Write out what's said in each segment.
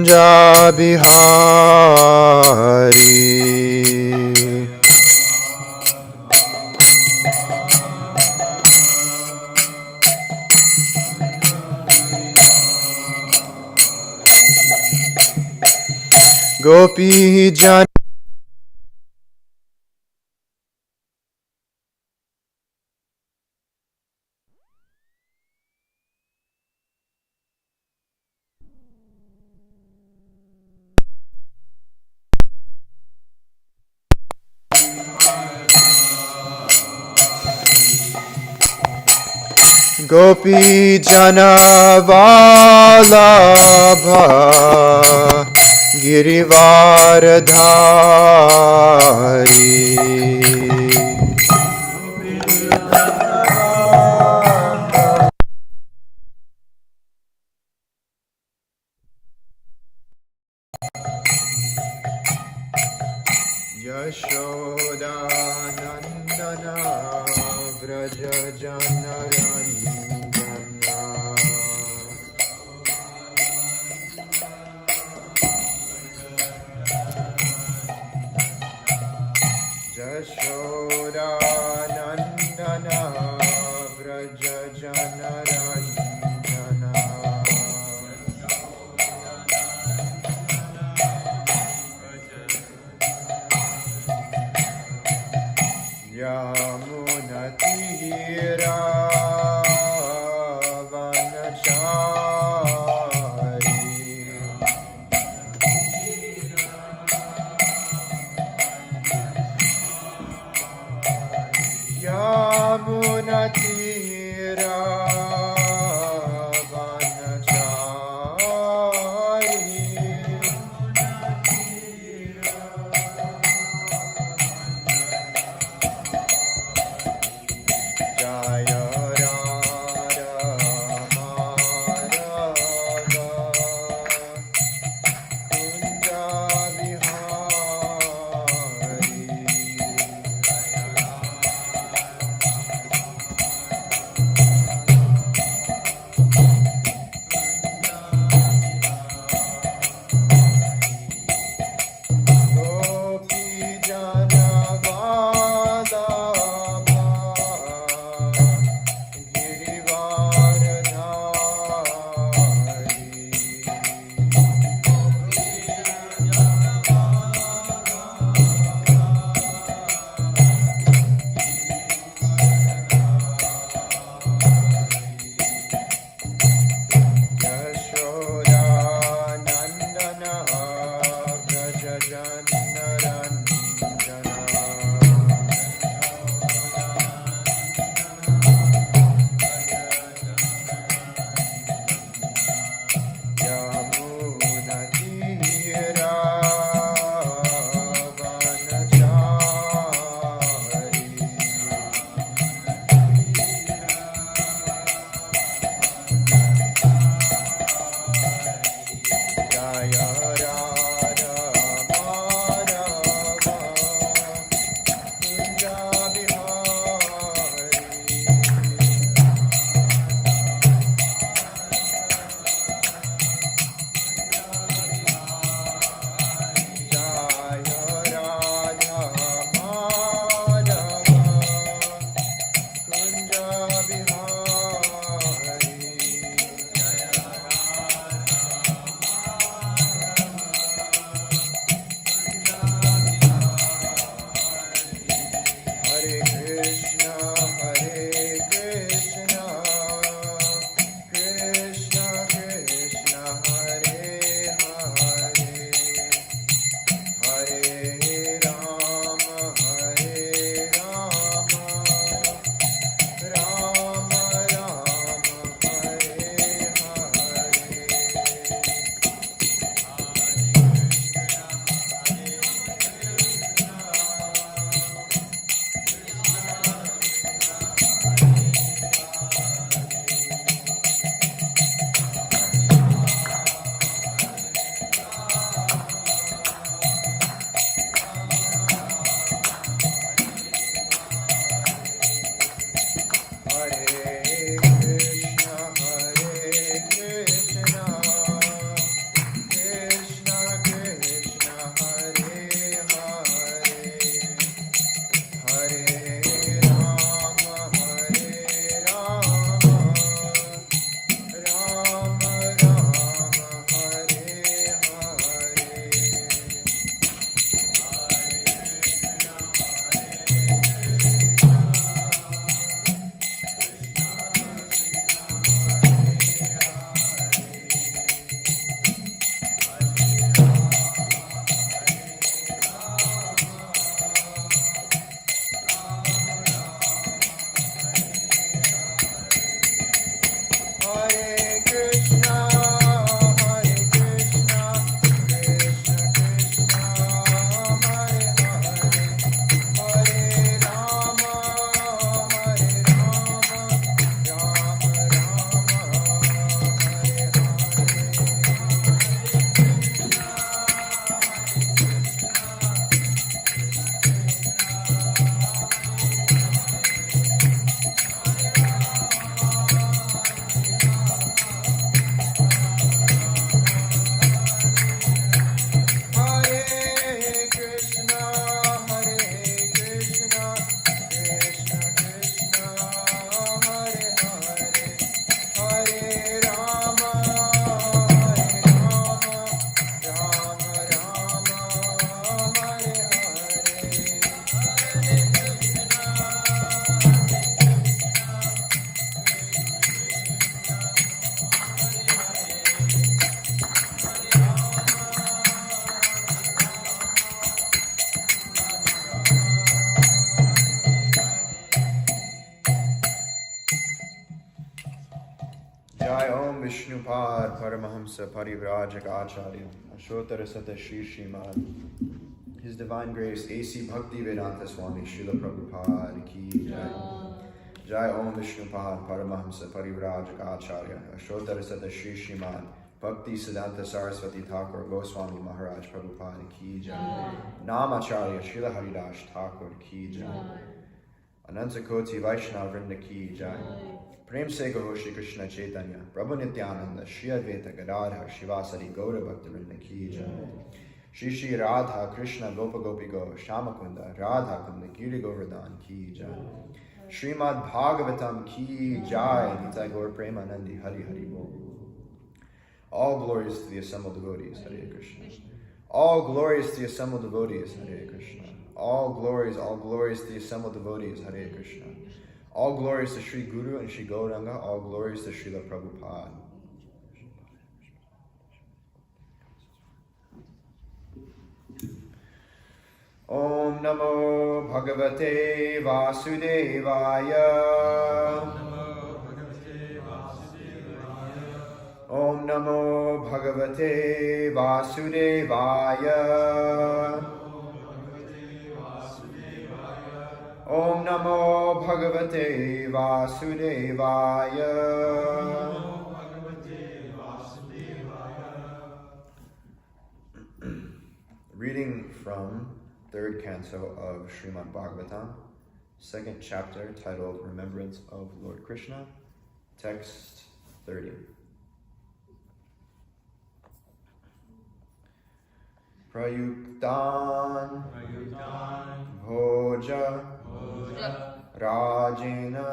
Kunja Bihari. Gopi Jan Gopi Jana Vallabha Girivardhari. Yashoda Nandana Vraja Janarandana Yashoda Nandana Vraja Janarandana Yamunatira Vanachari Yamunatira Vishnupad Paramahamsa Parivrajaka Acharya Ashotara Sata Shri Srimad His Divine Grace A.C. Bhakti Vedanta Swami Srila Prabhupada Ki Jai Jai Om Vishnupad Paramahamsa Parivrajaka Acharya Ashotara Sata Shri Srimad Bhakti Siddhanta Saraswati Thakur Goswami Maharaj Prabhupada Ki Jai Namacharya Srila Haridas Thakur Ki Jai Ananta Koti Vaishnava Vrinda Ki Jai Prem Se Gaho Shri Krishna Chaitanya Prabhu Nityananda Shri Advaita Gadadhar Shivasari Gaura Bhakta Vrinda Ki Jai Shri Shri Radha Krishna Gopa Gopi Go Shamakunda Radha Kunda Giri Govardhan Ki Jai Srimad Bhagavatam Ki Jai Nitai Gaur Premanandi Hari Hari Bol. All glories to the assembled devotees, Hare Krishna. All glories to the assembled devotees, Hare Krishna. All glories to the assembled devotees, Hare Krishna. All glories to Sri Guru and Sri Gauranga, all glories to Srila Prabhupada. Om Namo Bhagavate Vasudevaya. Om Namo Bhagavate Vasudevaya. Om Namo Bhagavate Vasudevaya. Reading from 3rd canto of Srimad Bhagavatam, 2nd chapter, titled Remembrance of Lord Krishna, text 30. Prayuktan Bhoja Rajena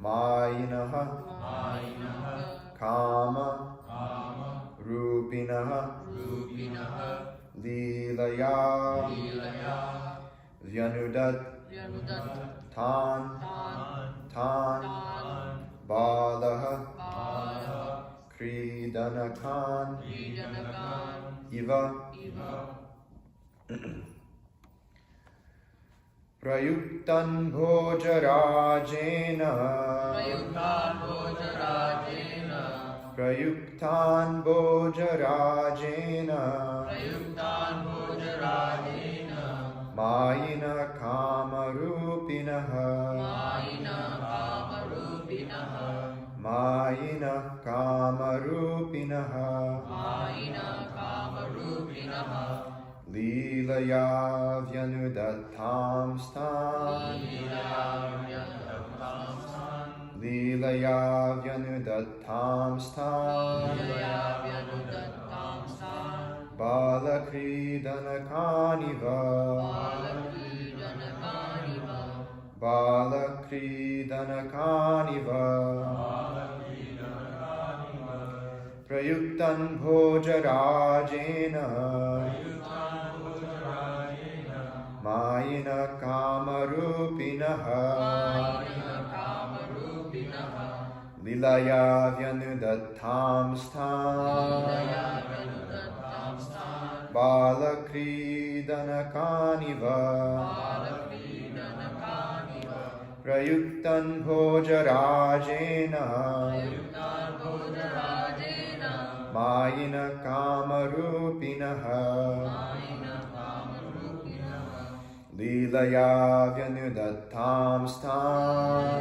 Mayinaha Kama Rupinaha Leelaya Vyanudat Tan Balaha Kridanakan Iva Prayuktan Bhojarajena Prayuktan Bhojarajena Mayina Kamarupinaha Mayina Kamarupinaha Leelaya Vyanudattam Stan Leelaya Vyanudattam Stan Balakridanakaniva Balakridanakaniva Prayuktan Bhojarajena Mayina Kamarupinaha Leelaya Vyanudattam Stan Balakridanakaniva Prayuktan Bhojarajena Mayina Kamarupinaha Leelaya Vyanudattam Stan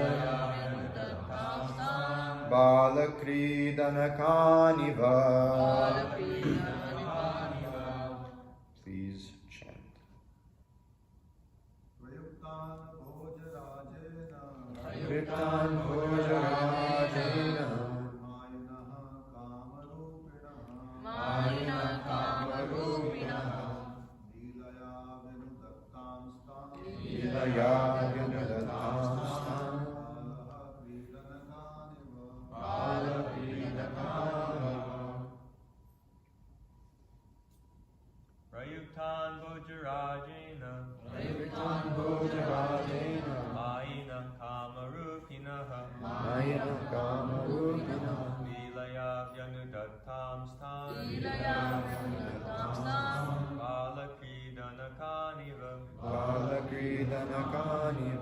Balakridanakaniva. Please chant. Prayuktan Bhojarajena Mayina Kamarupinaha Leelaya Vyanudattam Stan Prayuktan Bhojarajena Mayina Kamarupinaha Leelaya Vyanudattam Stan Balakridanakaniva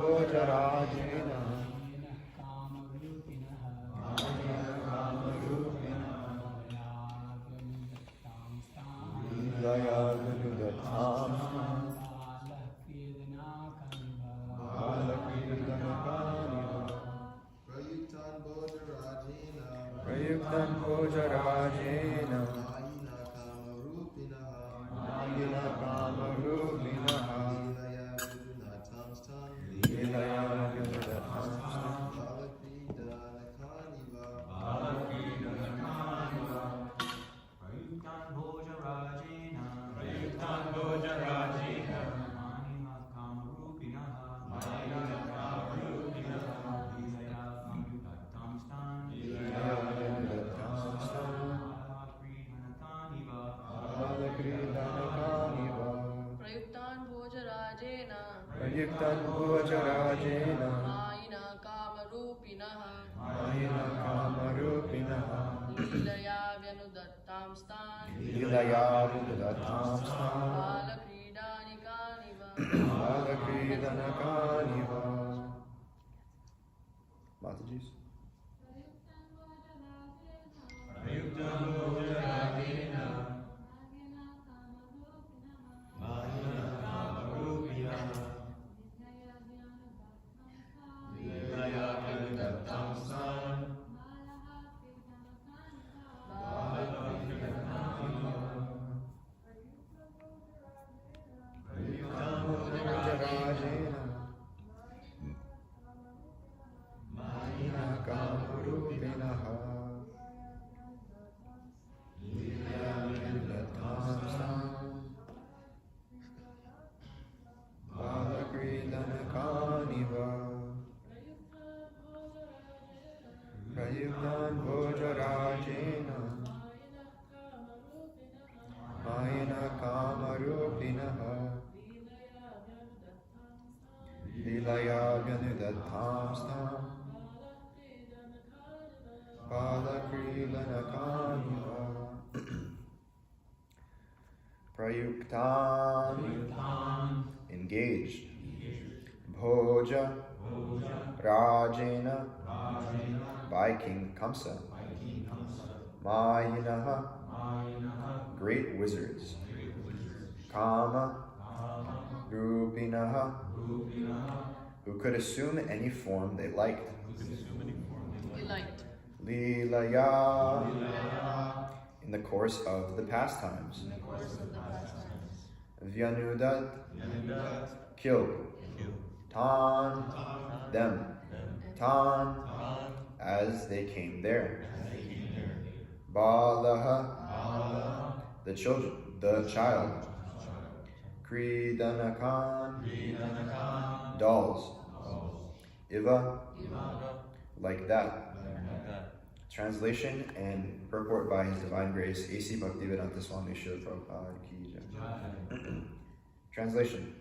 Bojarajena Laya Ganudatam Prayuktan Bojarajena Mayina Kamarupinaha Lilaya Ganudatam Prayuktan Bojarajena Mayina Kamarupinaha Mayina Kamarupinaha Lilaya Vyanudattam Stan Lilaya Ganudatam Balakridanikaniva Balakridanakaniva Mataji's Prayuktan Bojarajena Mayina Kamarupinaha Lilaya Vyanudattam Stam Balakridanakaniva Prayuktan engaged Bhoja Rajena by King Kamsa Mayinaha great wizards Kama Rupinaha who could assume any form they liked Lilaya in the course of the pastimes Vyanudat killed Tan them Tan as they came there Balaha the child Kridanakan dolls Iva like that. Translation and purport by His Divine Grace A.C. Bhaktivedanta Swami Srila Prabhupada Ki Jai. Translation.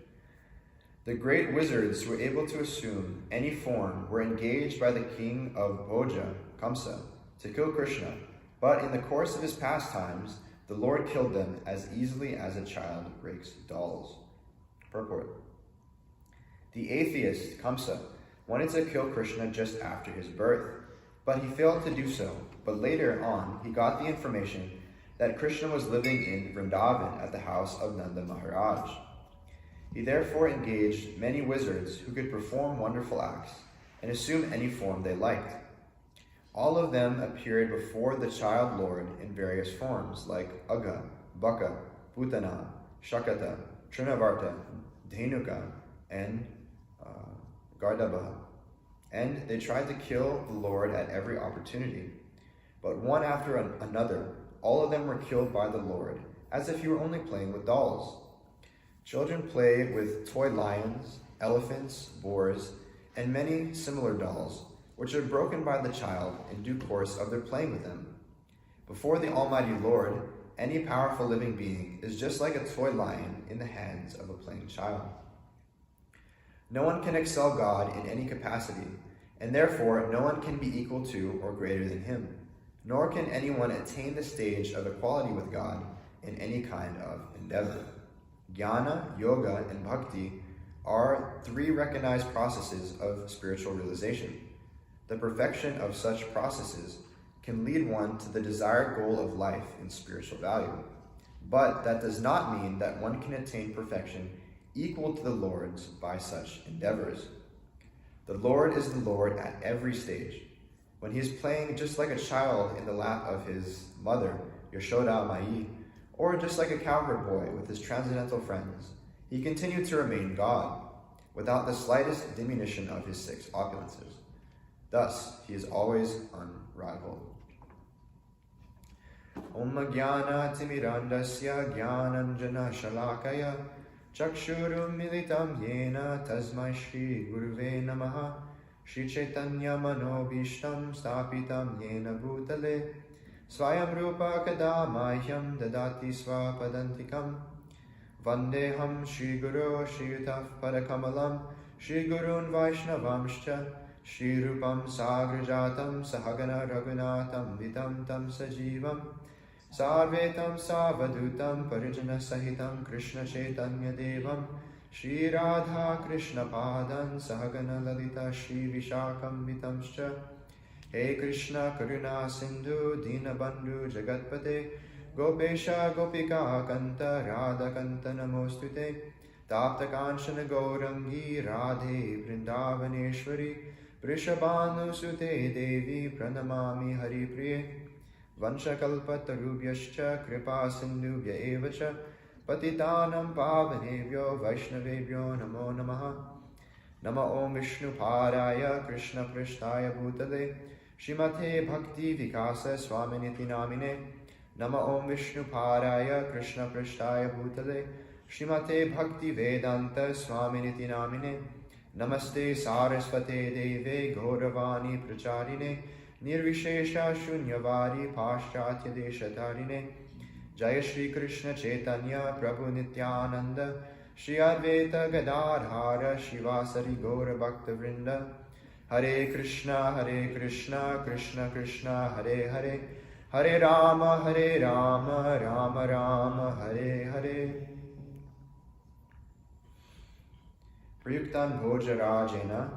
The great wizards who were able to assume any form were engaged by the king of Bhoja, Kamsa, to kill Krishna, but in the course of his pastimes, the Lord killed them as easily as a child breaks dolls. Purport. The atheist, Kamsa, wanted to kill Krishna just after his birth, but he failed to do so. But later on, he got the information that Krishna was living in Vrindavan at the house of Nanda Maharaj. He therefore engaged many wizards who could perform wonderful acts and assume any form they liked. All of them appeared before the child Lord in various forms, like Agha, Baka, Putana, Shakata, Trinavarta, Dhenuka, and Gardabha. And they tried to kill the Lord at every opportunity. But one after another, all of them were killed by the Lord, as if he were only playing with dolls. Children play with toy lions, elephants, boars, and many similar dolls, which are broken by the child in due course of their playing with them. Before the Almighty Lord, any powerful living being is just like a toy lion in the hands of a playing child. No one can excel God in any capacity, and therefore no one can be equal to or greater than him, nor can anyone attain the stage of equality with God in any kind of endeavor. Jnana, yoga, and bhakti are three recognized processes of spiritual realization. The perfection of such processes can lead one to the desired goal of life in spiritual value. But that does not mean that one can attain perfection equal to the Lord's by such endeavors. The Lord is the Lord at every stage. When he is playing just like a child in the lap of his mother, Yashoda Mai, or just like a cowherd boy with his transcendental friends, he continued to remain God, without the slightest diminution of his six opulences. Thus, he is always unrivaled. Om Jnana Timirandasya Jnananjana Shalakaya Chakshurum Militam Yena Tasmai Shri Guruve Namaha Shri Chaitanya Manobishtam Stapitam Yena Bhutale Swayam Rupa Kadamahyam Dadati Swapadantikam Vandeham Shri Guru Shri Yutaf Parakamalam Shri Gurun Vaishnavamscha Shri Rupam Sagrajatam Sahagana Raghunatam Vitam Tam Sajivam Sarvetam Savadutam Parijana Sahitam Krishna Chaitanya Devam Shri Radha Krishna Padan Sahagana Lalita Shri Vishakam Vitamscha Hey Krishna Karuna Sindhu Dinabandhu Jagatpate Gopesha Gopika Kanta Radha Kanta Namostute Tapta Kanchana Gaurangi Radhe Vrindavaneshwari Vrishabhanu Sute Devi Pranamami Hari Priye Vanshakalpatarubhyascha Kripa Sindhubhya Evacha Patitanam Pavanebhyo Vaishnavebhyo Namo Namaha Nama Om Vishnu Paraya Krishna Prishtaya Bhutale Shrimate Bhakti Vikasa Swaminiti Namine Nama Om Vishnu Paraya Krishna Prishtaya Bhutale Shrimate Bhakti Vedanta Swaminiti Namine Namaste Sarasvate Deve Gauravani Pracharine Nirvishesha Shunyavadi Paschatya Deshatarine Jaya Shri Krishna Chaitanya Prabhu Nityananda Shri Advaita Gadadhara Shivasari Gaura Bhakta Vrinda Hare Krishna Krishna Krishna Hare Hare Hare Rama Rama Rama Hare Hare Prayuktan Bhojarajena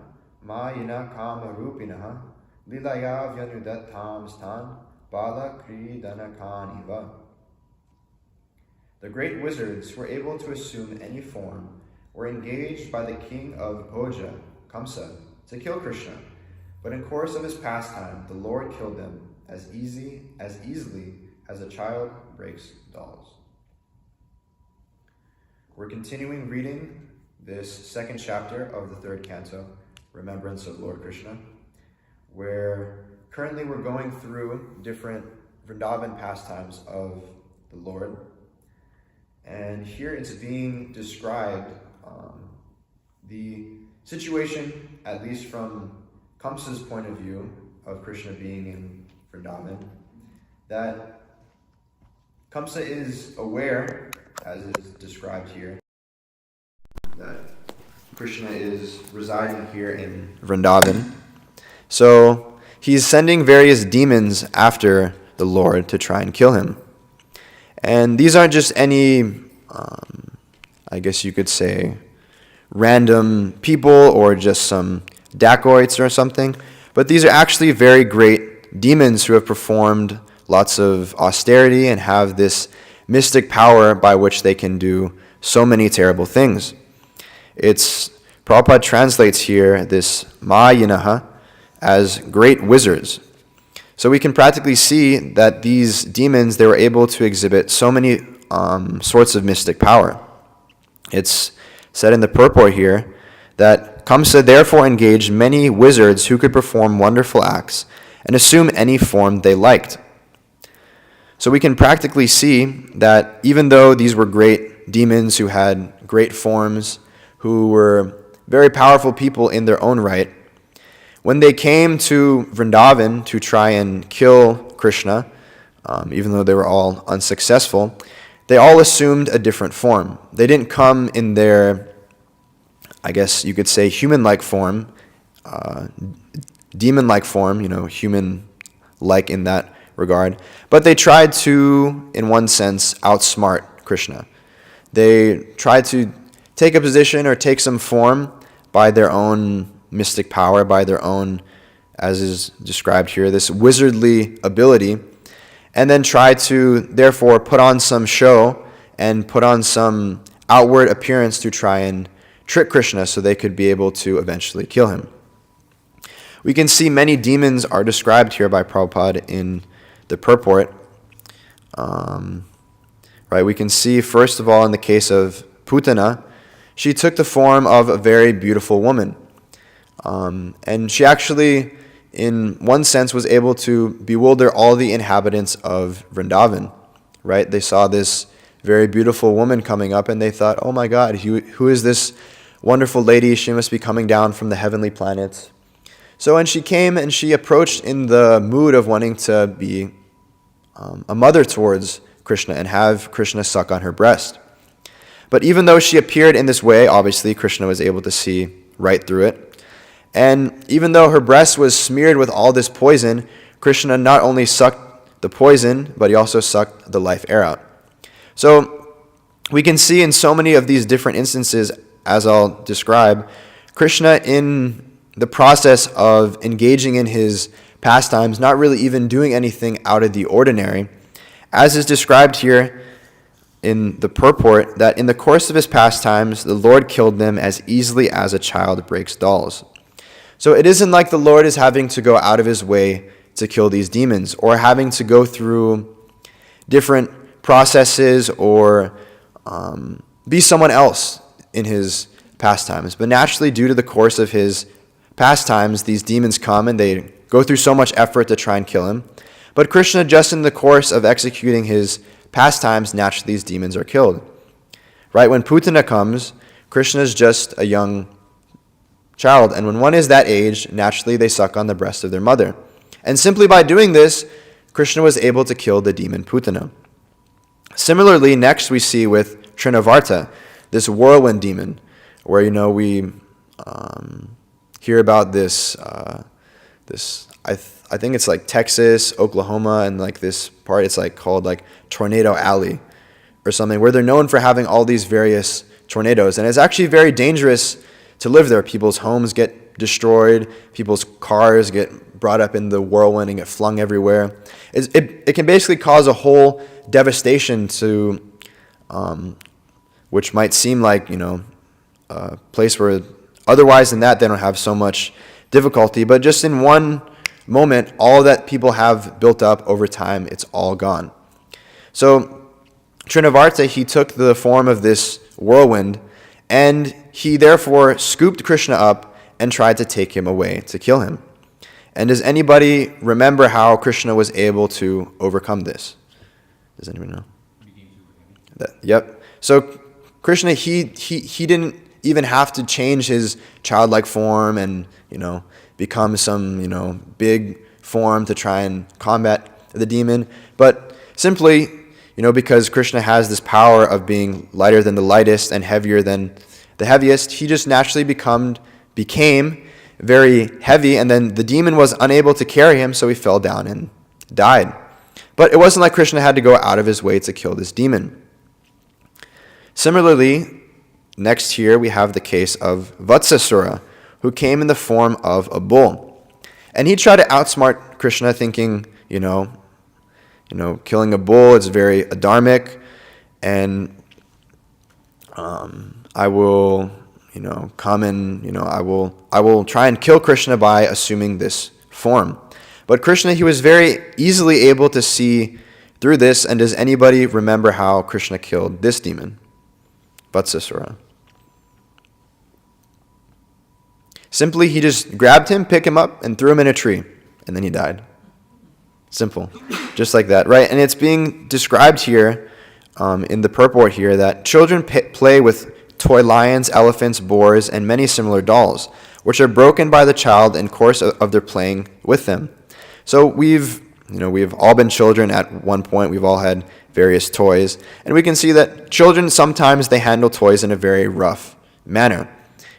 Mayina Kama Rupinaha Lilaya Vyanudattam Stan Bala Kridanakaniva. The great wizards were able to assume any form, were engaged by the king of Bhoja, Kamsa, to kill Krishna, but in course of his pastime, the Lord killed them as easily as a child breaks dolls. We're continuing reading this second chapter of the third canto, Remembrance of Lord Krishna, where currently we're going through different Vrindavan pastimes of the Lord. And here it's being described, the situation, at least from Kamsa's point of view of Krishna being in Vrindavan, that Kamsa is aware, as is described here, that Krishna is residing here in Vrindavan. So he's sending various demons after the Lord to try and kill him. And these aren't just any, I guess you could say, random people or just some dacoits or something, but these are actually very great demons who have performed lots of austerity and have this mystic power by which they can do so many terrible things. Prabhupada translates here this Mayinaha as great wizards. So we can practically see that these demons, they were able to exhibit so many sorts of mystic power. It's said in the purport here that Kamsa therefore engaged many wizards who could perform wonderful acts and assume any form they liked. So we can practically see that even though these were great demons who had great forms, who were very powerful people in their own right, when they came to Vrindavan to try and kill Krishna, even though they were all unsuccessful, they all assumed a different form. They didn't come in their, I guess you could say, human-like form, demon-like form, human-like in that regard. But they tried to, in one sense, outsmart Krishna. They tried to take a position or take some form by their own mystic power, by their own, as is described here, this wizardly ability, and then try to, therefore, put on some show and put on some outward appearance to try and trick Krishna so they could be able to eventually kill him. We can see many demons are described here by Prabhupada in the purport. Right, we can see, first of all, in the case of Putana, she took the form of a very beautiful woman. And she actually, in one sense, was able to bewilder all the inhabitants of Vrindavan. Right, they saw this very beautiful woman coming up, and they thought, oh my God, who is this wonderful lady? She must be coming down from the heavenly planets. So when she came and she approached in the mood of wanting to be a mother towards Krishna and have Krishna suck on her breast. But even though she appeared in this way, obviously Krishna was able to see right through it. And even though her breast was smeared with all this poison, Krishna not only sucked the poison, but he also sucked the life air out. So we can see in so many of these different instances, as I'll describe, Krishna in the process of engaging in his pastimes, not really even doing anything out of the ordinary, as is described here in the purport, that in the course of his pastimes, the Lord killed them as easily as a child breaks dolls. So it isn't like the Lord is having to go out of his way to kill these demons, or having to go through different processes or be someone else in his pastimes. But naturally, due to the course of his pastimes, these demons come and they go through so much effort to try and kill him. But Krishna, just in the course of executing his pastimes, naturally these demons are killed. Right? When Putana comes, Krishna is just a young child. And when one is that age, naturally they suck on the breast of their mother. And simply by doing this, Krishna was able to kill the demon Putana. Similarly, next we see with Trinavarta, this whirlwind demon, where, we hear about this, I think it's like Texas, Oklahoma, and like this part, it's like called like Tornado Alley or something, where they're known for having all these various tornadoes. And it's actually very dangerous to live there. People's homes get destroyed, people's cars get brought up in the whirlwind and get flung everywhere. It can basically cause a whole devastation to, which might seem like, a place where otherwise than that they don't have so much difficulty, but just in one moment, all that people have built up over time, it's all gone. So Trinavarta, he took the form of this whirlwind, and he therefore scooped Krishna up and tried to take him away to kill him. And does anybody remember how Krishna was able to overcome this? Does anyone know? Yep. So Krishna, he didn't even have to change his childlike form and, become some, big form to try and combat the demon. But simply, because Krishna has this power of being lighter than the lightest and heavier than the heaviest, he just naturally became very heavy, and then the demon was unable to carry him, so he fell down and died. But it wasn't like Krishna had to go out of his way to kill this demon. Similarly, next here we have the case of Vatsasura, who came in the form of a bull. And he tried to outsmart Krishna, thinking, killing a bull is very adharmic, and I will, come and, I will try and kill Krishna by assuming this form. But Krishna, he was very easily able to see through this. And does anybody remember how Krishna killed this demon, Vatsasura? Simply, he just grabbed him, picked him up, and threw him in a tree, and then he died. Simple. Just like that, right? And it's being described here in the purport here that children play with toy lions, elephants, boars, and many similar dolls, which are broken by the child in course of their playing with them. So we've all been children at one point. We've all had various toys, and we can see that children sometimes they handle toys in a very rough manner.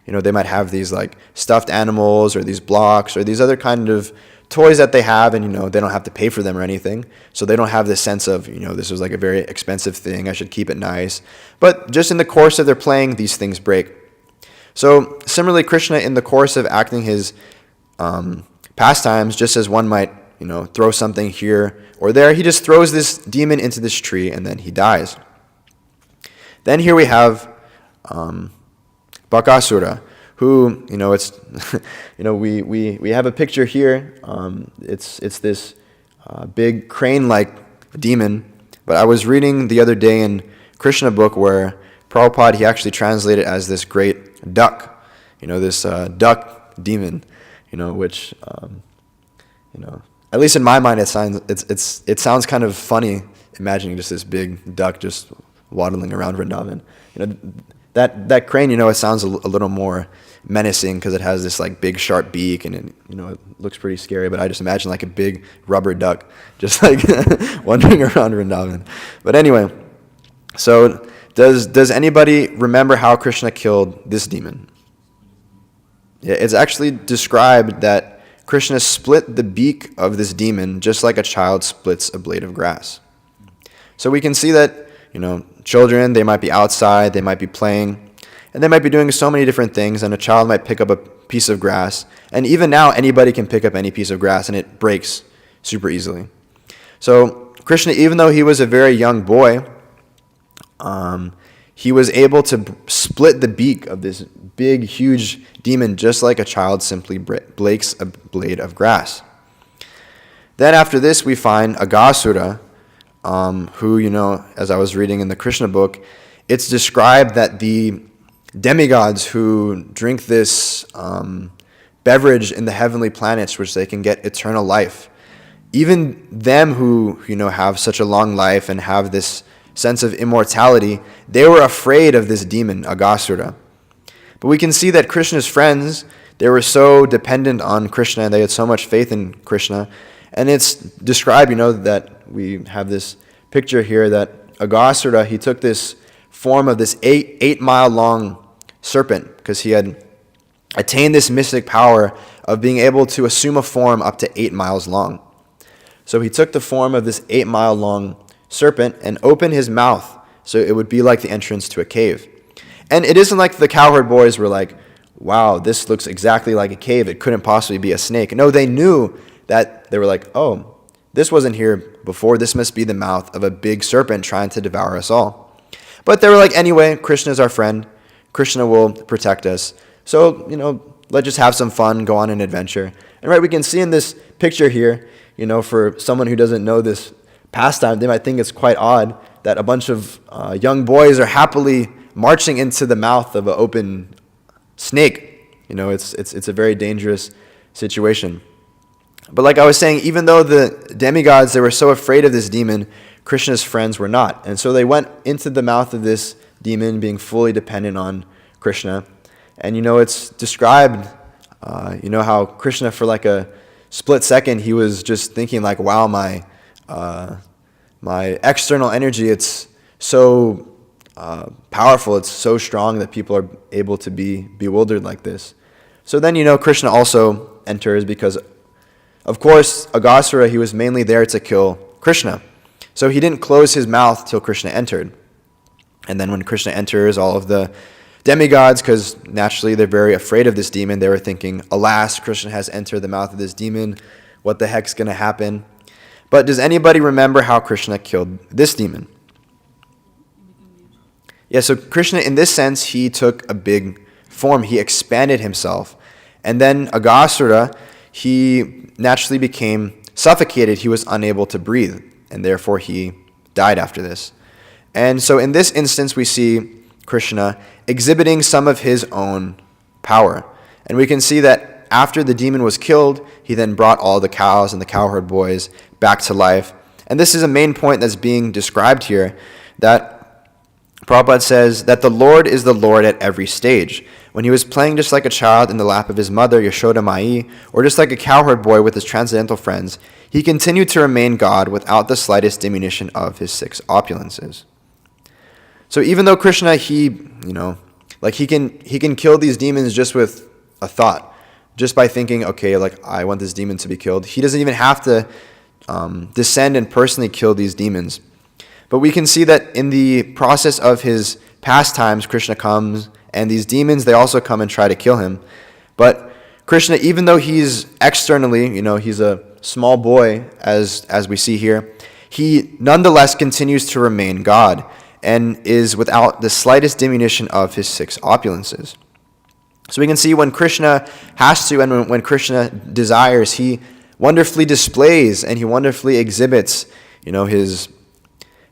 They might have these like stuffed animals or these blocks or these other kind of toys that they have, and they don't have to pay for them or anything, so they don't have this sense of this was like a very expensive thing, I should keep it nice. But just in the course of their playing, these things break. So similarly, Krishna, in the course of acting his pastimes, just as one might throw something here or there, he just throws this demon into this tree and then he dies. Then here we have Bakasura, who it's we have a picture here. It's this big crane-like demon. But I was reading the other day in Krishna book where Prabhupada, he actually translated as this great duck, this duck demon, which at least in my mind it sounds kind of funny, imagining just this big duck just waddling around Vrindavan. That crane, it sounds a little more menacing because it has this like big sharp beak, and it looks pretty scary. But I just imagine like a big rubber duck just like wandering around Vrindavan. But anyway, so does anybody remember how Krishna killed this demon? Yeah, it's actually described that Krishna split the beak of this demon just like a child splits a blade of grass. So we can see that children, they might be outside, they might be playing, and they might be doing so many different things, and a child might pick up a piece of grass, and even now anybody can pick up any piece of grass and it breaks super easily. So Krishna, even though he was a very young boy, he was able to split the beak of this big, huge demon just like a child simply breaks a blade of grass. Then after this we find Aghasura, who, as I was reading in the Krishna book, it's described that the demigods who drink this beverage in the heavenly planets, which they can get eternal life, even them who, have such a long life and have this sense of immortality, they were afraid of this demon, Aghasura. But we can see that Krishna's friends, they were so dependent on Krishna, and they had so much faith in Krishna. And it's described, that we have this picture here that Aghasura, he took this form of this 8-mile long serpent because he had attained this mystic power of being able to assume a form up to 8 miles long. So he took the form of this 8-mile long serpent and opened his mouth so it would be like the entrance to a cave. And it isn't like the cowherd boys were like, wow, this looks exactly like a cave, it couldn't possibly be a snake. No, they knew that. They were like, oh, this wasn't here before, this must be the mouth of a big serpent trying to devour us all. But they were like, anyway, Krishna's our friend, Krishna will protect us, so let's just have some fun, go on an adventure. And right, we can see in this picture here, for someone who doesn't know this pastime, they might think it's quite odd that a bunch of young boys are happily marching into the mouth of an open snake. It's a very dangerous situation. But like I was saying, even though the demigods, they were so afraid of this demon, Krishna's friends were not. And so they went into the mouth of this demon being fully dependent on Krishna. And it's described, how Krishna for like a split second, he was just thinking like, wow, my external energy, it's so powerful, it's so strong that people are able to be bewildered like this. So then, Krishna also enters because, of course, Aghasura, he was mainly there to kill Krishna. So he didn't close his mouth till Krishna entered. And then when Krishna enters, all of the demigods, because naturally they're very afraid of this demon, they were thinking, alas, Krishna has entered the mouth of this demon. What the heck's going to happen? But does anybody remember how Krishna killed this demon? Yeah, so Krishna, in this sense, he took a big form. He expanded himself. And then Aghasura, he naturally became suffocated. He was unable to breathe, and therefore he died after this. And so in this instance, we see Krishna exhibiting some of his own power. And we can see that after the demon was killed, he then brought all the cows and the cowherd boys back to life. And this is a main point that's being described here, that Prabhupada says that the Lord is the Lord at every stage. When he was playing just like a child in the lap of his mother, Yashoda Mai, or just like a cowherd boy with his transcendental friends, he continued to remain God without the slightest diminution of his 6 opulences. So even though Krishna, he can kill these demons just with a thought. just by thinking, okay, like I want this demon to be killed. He doesn't even have to descend and personally kill these demons. But we can see that in the process of his pastimes, Krishna comes, and these demons, they also come and try to kill him. But Krishna, even though he's externally, he's a small boy, as we see here, he nonetheless continues to remain God and is without the slightest diminution of his 6 opulences. So we can see when Krishna has to and when Krishna desires, he wonderfully displays and he wonderfully exhibits, his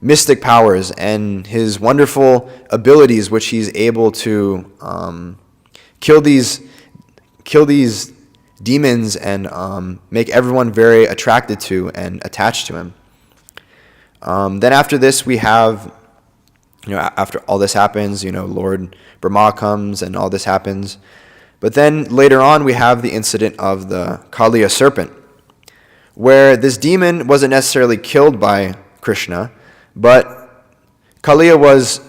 mystic powers and his wonderful abilities, which he's able to kill these demons and make everyone very attracted to and attached to him. Then after this, we have, after all this happens, Lord Brahma comes and all this happens. But then later on, we have the incident of the Kaliya serpent, where this demon wasn't necessarily killed by Krishna, but Kaliya was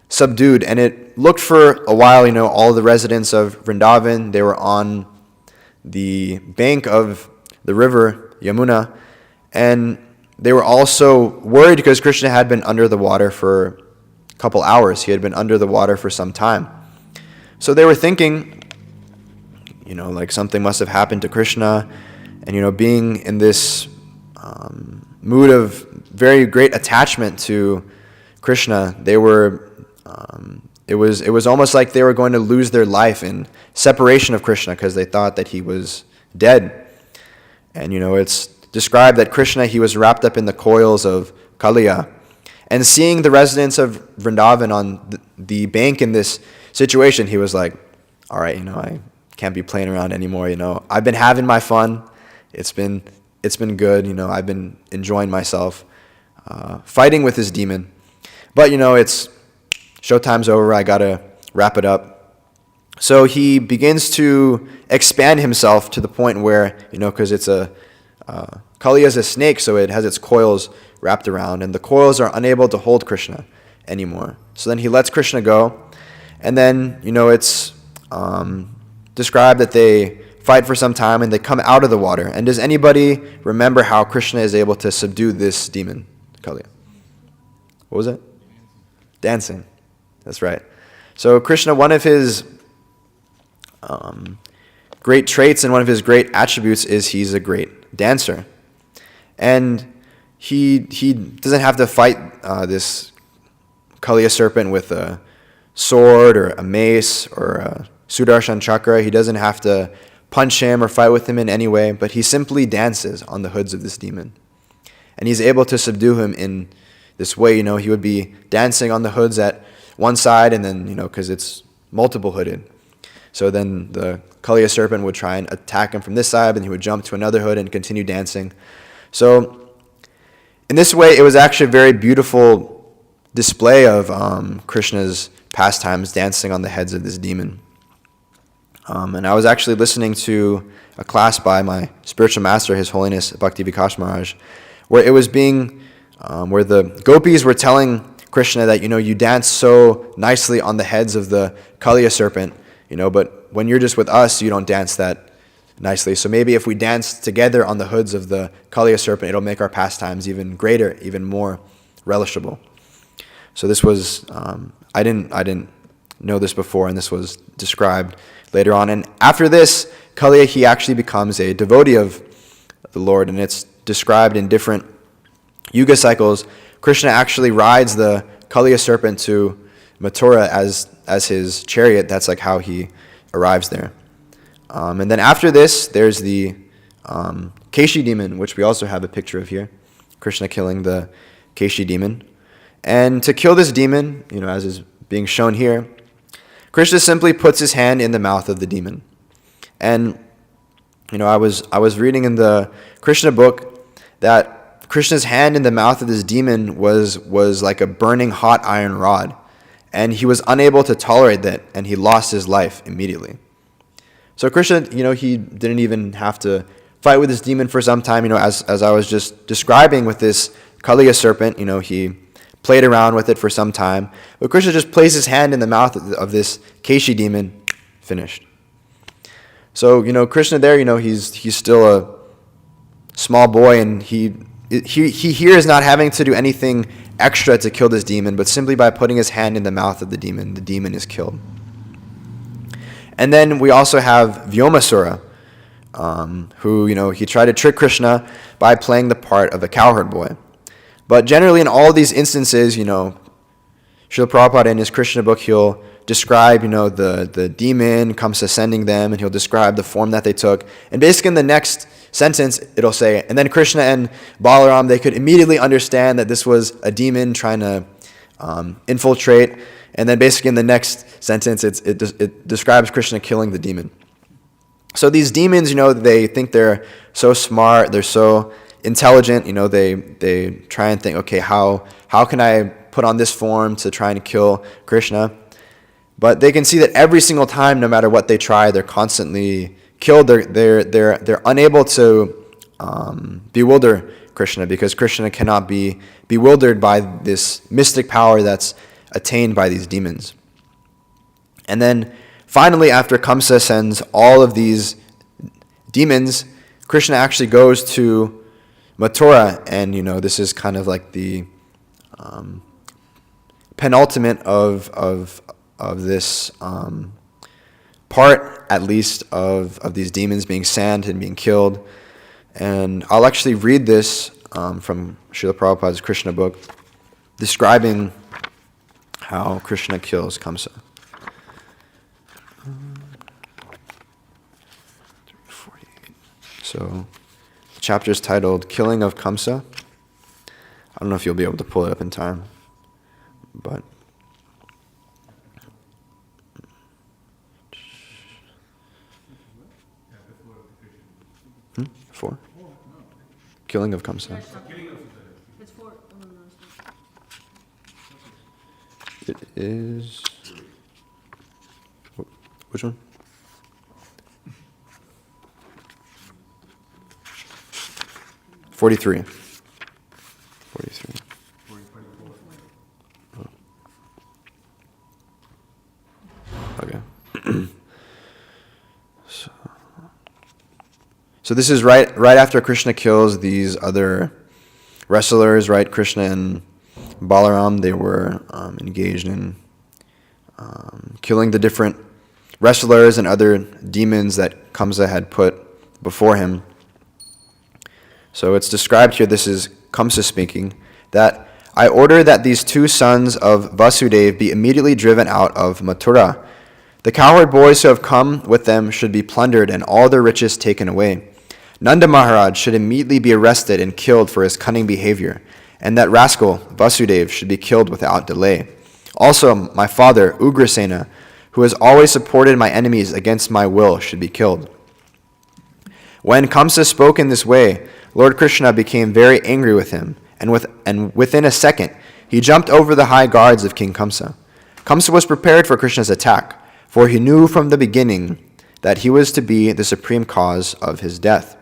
subdued, and it looked for a while, all the residents of Vrindavan, they were on the bank of the river Yamuna, and they were also worried because Krishna had been under the water for a couple hours. He had been under the water for some time. So they were thinking, like something must have happened to Krishna, and, being in this mood of very great attachment to Krishna, they were, it was almost like they were going to lose their life in separation of Krishna because they thought that he was dead. And, it's described that Krishna, he was wrapped up in the coils of Kaliya. And seeing the residents of Vrindavan on the bank in this situation, he was like, all right, I can't be playing around anymore, I've been having my fun. It's been good, I've been enjoying myself, fighting with this demon. But, it's showtime's over, I gotta wrap it up. So he begins to expand himself to the point where, because it's Kaliya is a snake, so it has its coils wrapped around, and the coils are unable to hold Krishna anymore. So then he lets Krishna go, and then, it's described that they fight for some time, and they come out of the water. And does anybody remember how Krishna is able to subdue this demon, Kaliya? What was it? Dancing. That's right. So Krishna, one of his great traits and one of his great attributes is he's a great dancer. And he doesn't have to fight this Kaliya serpent with a sword or a mace or a Sudarshan chakra. He doesn't have to punch him or fight with him in any way, but he simply dances on the hoods of this demon. And he's able to subdue him in this way. He would be dancing on the hoods at one side, and then, because it's multiple hooded. So then the Kaliya serpent would try and attack him from this side, and he would jump to another hood and continue dancing. So in this way, it was actually a very beautiful display of Krishna's pastimes, dancing on the heads of this demon. And I was actually listening to a class by my spiritual master, His Holiness Bhakti Vikas Maharaj, where it was where the gopis were telling Krishna that, you dance so nicely on the heads of the Kaliya serpent, but when you're just with us, you don't dance that nicely. So maybe if we dance together on the hoods of the Kaliya serpent, it'll make our pastimes even greater, even more relishable. So this was, I didn't know this before, and this was described later on. And after this, Kaliya, he actually becomes a devotee of the Lord, and it's described in different yuga cycles. Krishna actually rides the Kaliya serpent to Mathura as his chariot. That's like how he arrives there. And then after this, there's the Keshi demon, which we also have a picture of here. Krishna killing the Keshi demon. And to kill this demon, as is being shown here, Krishna simply puts his hand in the mouth of the demon. And, I was reading in the Krishna book that Krishna's hand in the mouth of this demon was like a burning hot iron rod. And he was unable to tolerate that, and he lost his life immediately. So Krishna, he didn't even have to fight with this demon for some time, as I was just describing with this Kaliya serpent, he played around with it for some time. But Krishna just placed his hand in the mouth of this Keshi demon, finished. So, Krishna there, he's still a small boy, and he here is not having to do anything extra to kill this demon, but simply by putting his hand in the mouth of the demon is killed. And then we also have Vyomasura, who, he tried to trick Krishna by playing the part of a cowherd boy. But generally in all these instances, Srila Prabhupada in his Krishna book, he'll describe, the demon comes ascending them, and he'll describe the form that they took. And basically in the next sentence, it'll say, and then Krishna and Balaram, they could immediately understand that this was a demon trying to infiltrate. And then basically in the next sentence, it describes Krishna killing the demon. So these demons, they think they're so smart, they're so intelligent, they try and think, okay, how can I put on this form to try and kill Krishna? But they can see that every single time, no matter what they try, they're constantly killed. They're unable to bewilder Krishna, because Krishna cannot be bewildered by this mystic power that's attained by these demons. And then finally, after Kamsa sends all of these demons, Krishna actually goes to Mathura, and this is kind of like the penultimate of this part, at least, of these demons being sent and being killed. And I'll actually read this from Srila Prabhupada's Krishna book, describing how Krishna kills Kamsa. So, the chapter is titled Killing of Kamsa. I don't know if you'll be able to pull it up in time, but... Four? Killing of Kamsa. It's 4. It is... Which one? Forty-three. Oh. Okay. So this is right after Krishna kills these other wrestlers, right? Krishna and Balaram, they were engaged in killing the different wrestlers and other demons that Kamsa had put before him. So it's described here, this is Kamsa speaking, that I order that these two sons of Vasudeva be immediately driven out of Mathura. The cowherd boys who have come with them should be plundered and all their riches taken away. Nanda Maharaj should immediately be arrested and killed for his cunning behavior, and that rascal Vasudeva should be killed without delay. Also, my father, Ugrasena, who has always supported my enemies against my will, should be killed. When Kamsa spoke in this way, Lord Krishna became very angry with him, and within a second, he jumped over the high guards of King Kamsa. Kamsa was prepared for Krishna's attack, for he knew from the beginning that he was to be the supreme cause of his death.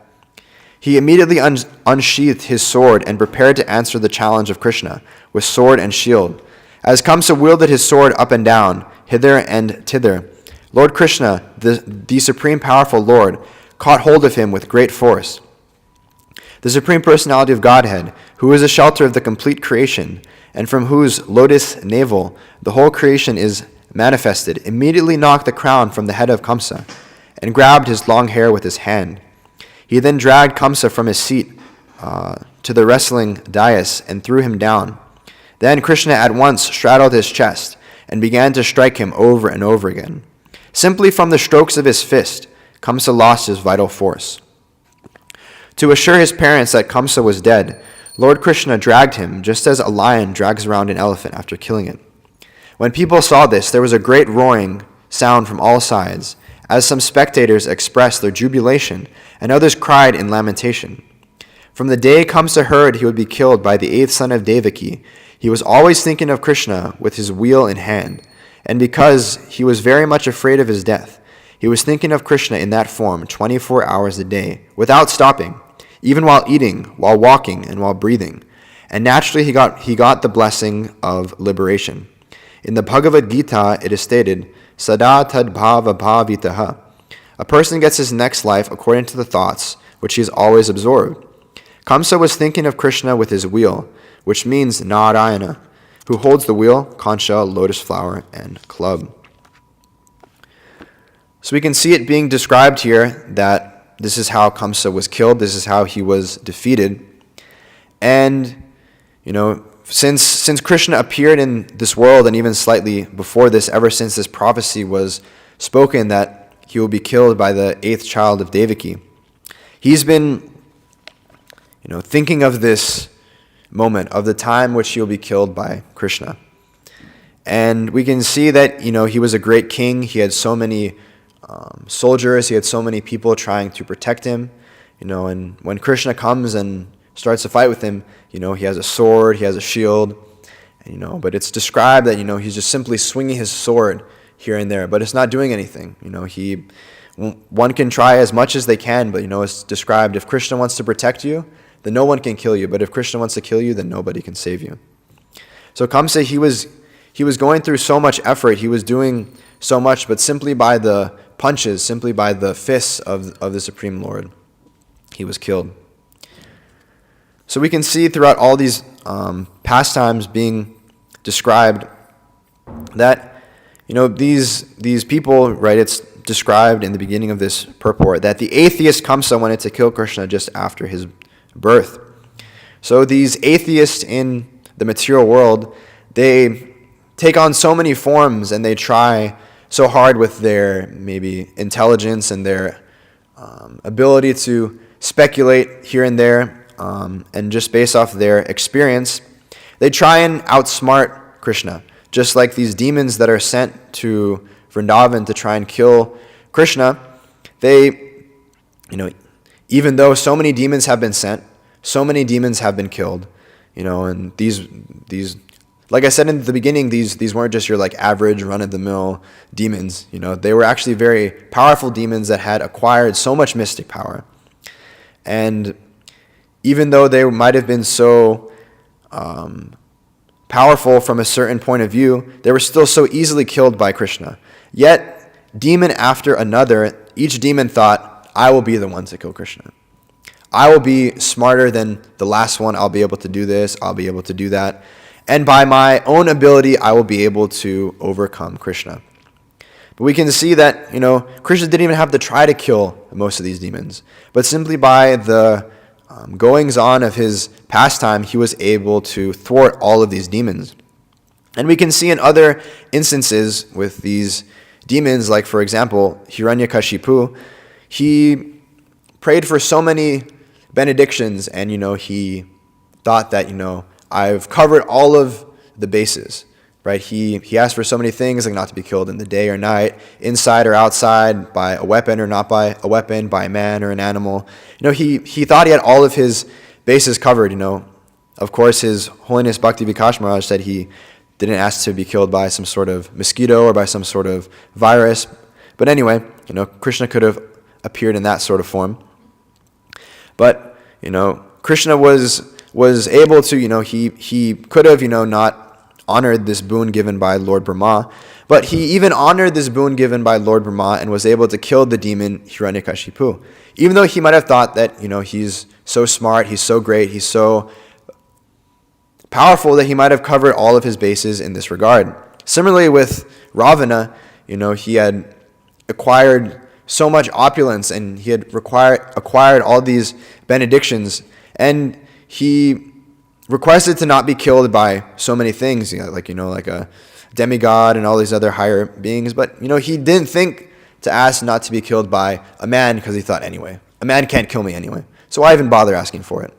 He immediately unsheathed his sword and prepared to answer the challenge of Krishna with sword and shield. As Kamsa wielded his sword up and down, hither and thither, Lord Krishna, the supreme powerful Lord, caught hold of him with great force. The Supreme Personality of Godhead, who is the shelter of the complete creation, and from whose lotus navel the whole creation is manifested, immediately knocked the crown from the head of Kamsa and grabbed his long hair with his hand. He then dragged Kamsa from his seat to the wrestling dais and threw him down. Then Krishna at once straddled his chest and began to strike him over and over again. Simply from the strokes of his fist, Kamsa lost his vital force. To assure his parents that Kamsa was dead, Lord Krishna dragged him just as a lion drags around an elephant after killing it. When people saw this, there was a great roaring sound from all sides, as some spectators expressed their jubilation and others cried in lamentation. From the day Kamsa heard he would be killed by the 8th son of Devaki, he was always thinking of Krishna with his wheel in hand, and because he was very much afraid of his death, he was thinking of Krishna in that form 24 hours a day, without stopping, even while eating, while walking, and while breathing. And naturally he got the blessing of liberation. In the Bhagavad Gita, it is stated, Sada tad bhava bhavitaha. A person gets his next life according to the thoughts which he has always absorbed. Kamsa was thinking of Krishna with his wheel, which means Narayana, who holds the wheel, conch shell, lotus flower, and club. So we can see it being described here that this is how Kamsa was killed, this is how he was defeated. And, since Krishna appeared in this world, and even slightly before this, ever since this prophecy was spoken that he will be killed by the 8th child of Devaki, he's been, thinking of this moment, of the time which he will be killed by Krishna. And we can see that, he was a great king. He had so many soldiers. He had so many people trying to protect him. And when Krishna comes and starts to fight with him, he has a sword, he has a shield, but it's described that, he's just simply swinging his sword here and there, but it's not doing anything. One can try as much as they can, but, it's described if Krishna wants to protect you, then no one can kill you, but if Krishna wants to kill you, then nobody can save you. So Kamsa, he was going through so much effort, he was doing so much, but simply by the punches, simply by the fists of the Supreme Lord, he was killed. So we can see throughout all these pastimes being described that, these people, right, it's described in the beginning of this purport that the atheist Kamsa wanted to kill Krishna just after his birth. So these atheists in the material world, they take on so many forms and they try so hard with their maybe intelligence and their ability to speculate here and there, and just based off their experience, they try and outsmart Krishna. Just like these demons that are sent to Vrindavan to try and kill Krishna, they, even though so many demons have been sent, so many demons have been killed, and these, like I said in the beginning, these weren't just your average run-of-the-mill demons. They were actually very powerful demons that had acquired so much mystic power. And even though they might have been so powerful from a certain point of view, they were still so easily killed by Krishna. Yet, demon after another, each demon thought, I will be the one to kill Krishna. I will be smarter than the last one. I'll be able to do this. I'll be able to do that. And by my own ability, I will be able to overcome Krishna. But we can see that, Krishna didn't even have to try to kill most of these demons. But simply by the goings-on of his pastime, he was able to thwart all of these demons. And we can see in other instances with these demons, like, for example, Hiranyakashipu, he prayed for so many benedictions, and, he thought that, I've covered all of the bases, right? He asked for so many things, like not to be killed in the day or night, inside or outside, by a weapon or not by a weapon, by a man or an animal. He thought he had all of his bases covered, Of course, His Holiness Bhakti Vikash Maharaj said he didn't ask to be killed by some sort of mosquito or by some sort of virus. But anyway, Krishna could have appeared in that sort of form. But, Krishna was able to, he could have, not honored this boon given by Lord Brahma, but he even honored this boon given by Lord Brahma and was able to kill the demon Hiranyakashipu. Even though he might have thought that, he's so smart, he's so great, he's so powerful that he might have covered all of his bases in this regard. Similarly with Ravana, he had acquired so much opulence and he had acquired all these benedictions, and he requested to not be killed by so many things, like a demigod and all these other higher beings. But, he didn't think to ask not to be killed by a man because he thought, anyway, a man can't kill me anyway, so why even bother asking for it?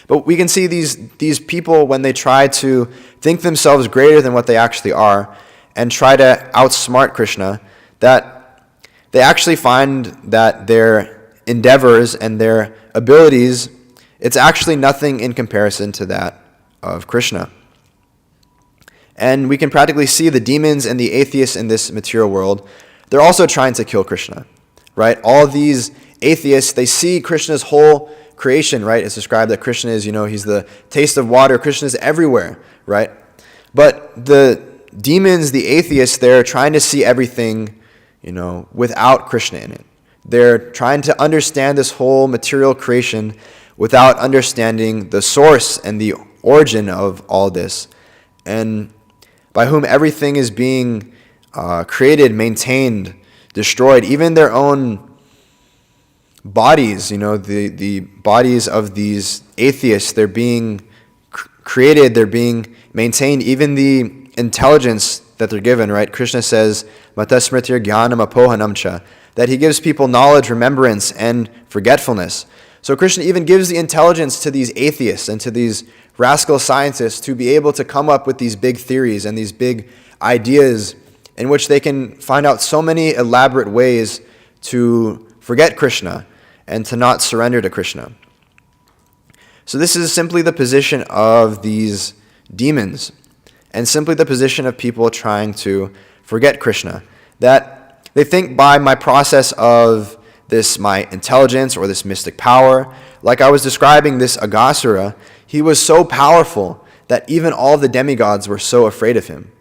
But we can see these people, when they try to think themselves greater than what they actually are and try to outsmart Krishna, that they actually find that their endeavors and their abilities, it's actually nothing in comparison to that of Krishna. And we can practically see the demons and the atheists in this material world, they're also trying to kill Krishna, right? All these atheists, they see Krishna's whole creation, right? It's described that Krishna is, he's the taste of water. Krishna is everywhere, right? But the demons, the atheists, they're trying to see everything, without Krishna in it. They're trying to understand this whole material creation without understanding the source and the origin of all this, and by whom everything is being created, maintained, destroyed. Even their own bodies, the bodies of these atheists, they're being created, they're being maintained. Even the intelligence that they're given, right? Krishna says, Matasmritir Jnanam Apohanam Cha, that he gives people knowledge, remembrance, and forgetfulness. So Krishna even gives the intelligence to these atheists and to these rascal scientists to be able to come up with these big theories and these big ideas in which they can find out so many elaborate ways to forget Krishna and to not surrender to Krishna. So this is simply the position of these demons, and simply the position of people trying to forget Krishna. That they think by my process of this, my intelligence or this mystic power, like I was describing this Aghasura, he was so powerful that even all the demigods were so afraid of him.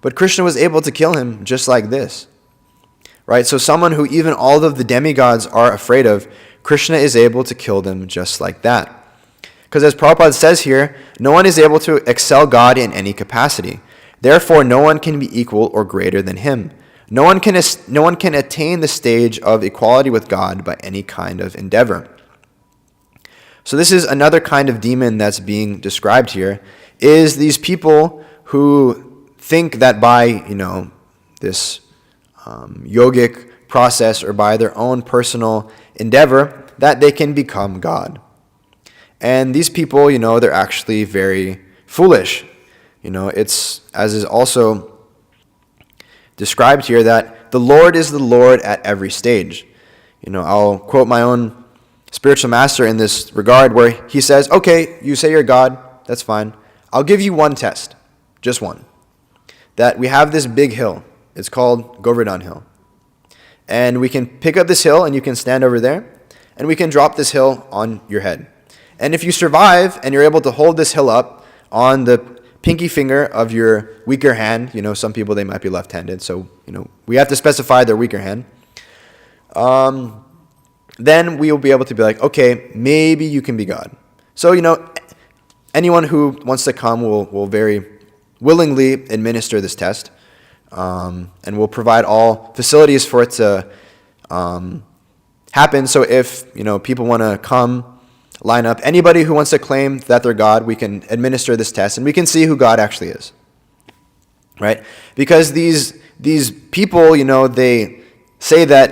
But Krishna was able to kill him just like this. Right? So someone who even all of the demigods are afraid of, Krishna is able to kill them just like that. Because as Prabhupada says here, no one is able to excel God in any capacity. Therefore, no one can be equal or greater than him. No one can attain the stage of equality with God by any kind of endeavor. So this is another kind of demon that's being described here, is these people who think that by, this yogic process or by their own personal endeavor, that they can become God. And these people, they're actually very foolish. It's, as is also described here, that the Lord is the Lord at every stage. I'll quote my own spiritual master in this regard, where he says, okay, you say you're God, that's fine. I'll give you one test, just one. That we have this big hill. It's called Govardhan Hill. And we can pick up this hill, and you can stand over there, and we can drop this hill on your head. And if you survive and you're able to hold this hill up on the pinky finger of your weaker hand, some people, they might be left-handed, so, we have to specify their weaker hand, then we will be able to be like, okay, maybe you can be God. So, anyone who wants to come will very willingly administer this test, and will provide all facilities for it to happen. So if, people want to come, line up, anybody who wants to claim that they're God, we can administer this test, and we can see who God actually is. Right? Because these people, they say that,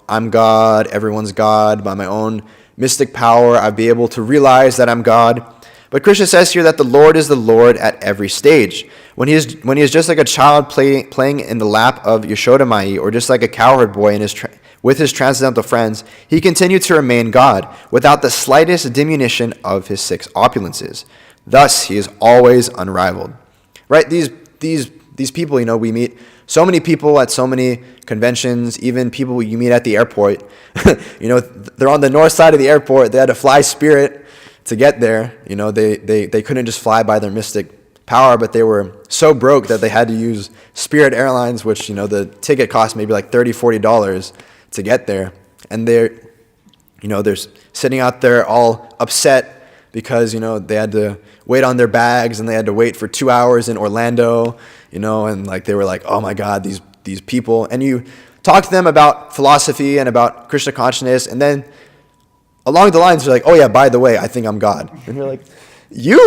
I'm God, everyone's God, by my own mystic power, I'll be able to realize that I'm God. But Krishna says here that the Lord is the Lord at every stage. When he is just like a child playing in the lap of Yashoda Mai, or just like a cowherd boy with his transcendental friends, he continued to remain God without the slightest diminution of his 6 opulences. Thus, he is always unrivaled. Right? These people, we meet so many people at so many conventions, even people you meet at the airport. They're on the north side of the airport. They had to fly Spirit to get there. They couldn't just fly by their mystic power, but they were so broke that they had to use Spirit Airlines, which, the ticket cost maybe like $30, $40 to get there. And they're sitting out there all upset because, they had to wait on their bags, and they had to wait for 2 hours in Orlando, and they were like, oh my God, these people. And you talk to them about philosophy and about Krishna consciousness, and then along the lines, they're like, oh yeah, by the way, I think I'm God. And you're like, you?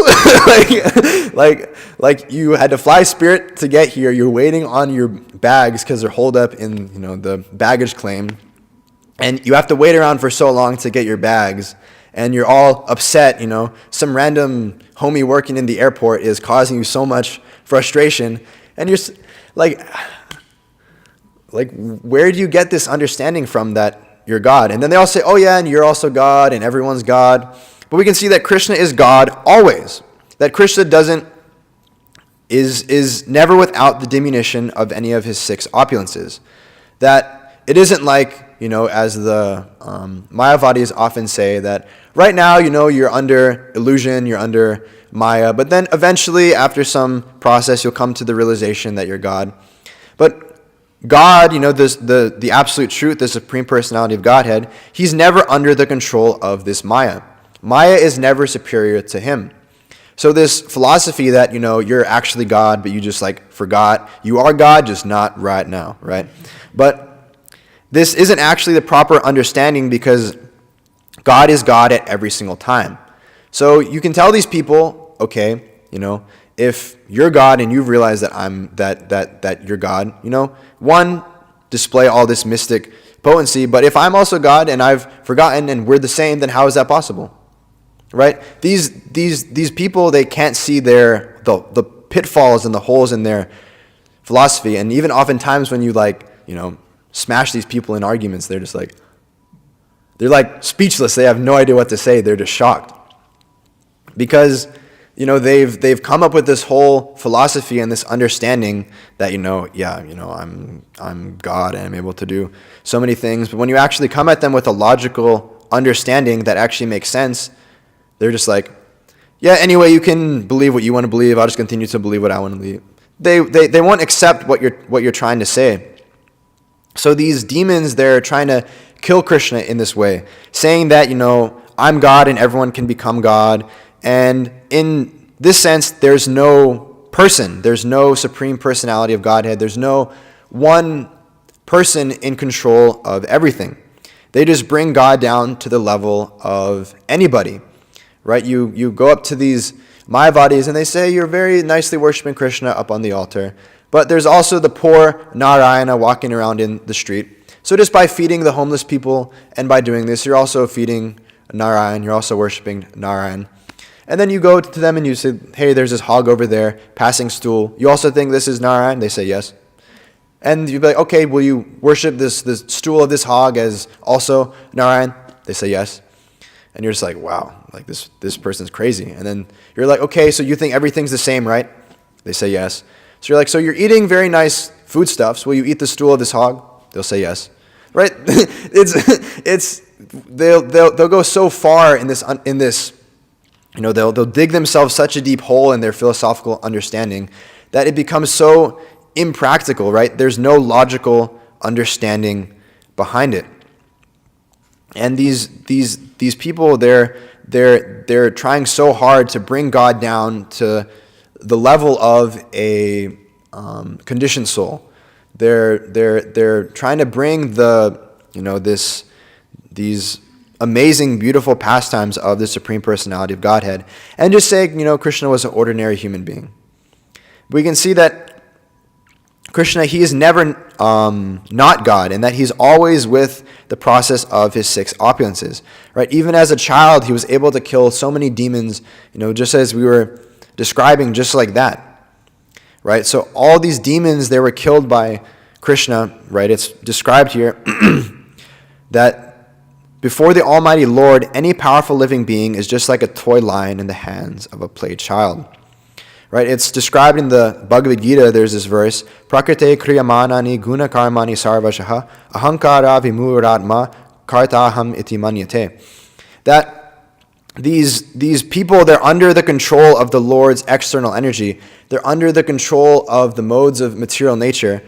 like you had to fly Spirit to get here. You're waiting on your bags because they're holed up in, the baggage claim. And you have to wait around for so long to get your bags. And you're all upset, Some random homie working in the airport is causing you so much frustration. And you're like, where do you get this understanding from that you're God? And then they all say, oh yeah, and you're also God, and everyone's God. But we can see that Krishna is God always. That Krishna is never without the diminution of any of his 6 opulences. That it isn't like, as the Mayavadis often say, that right now, you're under illusion, you're under Maya, but then eventually, after some process, you'll come to the realization that you're God. But God, the absolute truth, the Supreme Personality of Godhead, he's never under the control of this Maya. Maya is never superior to him. So this philosophy that, you're actually God, but you just forgot, you are God, just not right now, right? But this isn't actually the proper understanding, because God is God at every single time. So you can tell these people, okay, if you're God and you've realized that you're God, one, display all this mystic potency, but if I'm also God and I've forgotten and we're the same, then how is that possible? Right? These people, they can't see the pitfalls and the holes in their philosophy. And even oftentimes when you smash these people in arguments, they're just they're speechless. They have no idea what to say. They're just shocked. Because they've come up with this whole philosophy and this understanding that I'm God and I'm able to do so many things. But when you actually come at them with a logical understanding that actually makes sense, they're just anyway, you can believe what you want to believe. I'll just continue to believe what I want to believe. They won't accept what you're trying to say. So these demons, they're trying to kill Krishna in this way, saying that I'm God and everyone can become God. And in this sense, there's no person, there's no Supreme Personality of Godhead, there's no one person in control of everything. They just bring God down to the level of anybody. Right? You go up to these Mayavadis and they say you're very nicely worshiping Krishna up on the altar. But there's also the poor Narayana walking around in the street. So just by feeding the homeless people and by doing this, you're also feeding Narayan, you're also worshiping Narayan. And then you go to them and you say, hey, there's this hog over there, passing stool. You also think this is Narayan? They say yes. And you'd be like, okay, will you worship this stool of this hog as also Narayan? They say yes. And you're just wow, this person's crazy. And then you're like, okay, so you think everything's the same, right? They say yes. So you're so you're eating very nice foodstuffs. Will you eat the stool of this hog? They'll say yes, right? They'll go so far in this. They'll dig themselves such a deep hole in their philosophical understanding that it becomes so impractical, right? There's no logical understanding behind it. And these people, they're trying so hard to bring God down to the level of a conditioned soul. They're trying to bring these amazing, beautiful pastimes of the Supreme Personality of Godhead and just say, Krishna was an ordinary human being. We can see that Krishna, he is never not God, and that he's always with the process of his 6 opulences, right? Even as a child, he was able to kill so many demons, just as we were describing, just like that, right? So all these demons, they were killed by Krishna, right? It's described here that before the Almighty Lord, any powerful living being is just like a toy lion in the hands of a play child. Right? It's described in the Bhagavad Gita. There's this verse, Prakrite kriyamanani guna karmani sarvashaha ahankara vimuratma kartaham iti manyate. That these people, they're under the control of the Lord's external energy. They're under the control of the modes of material nature.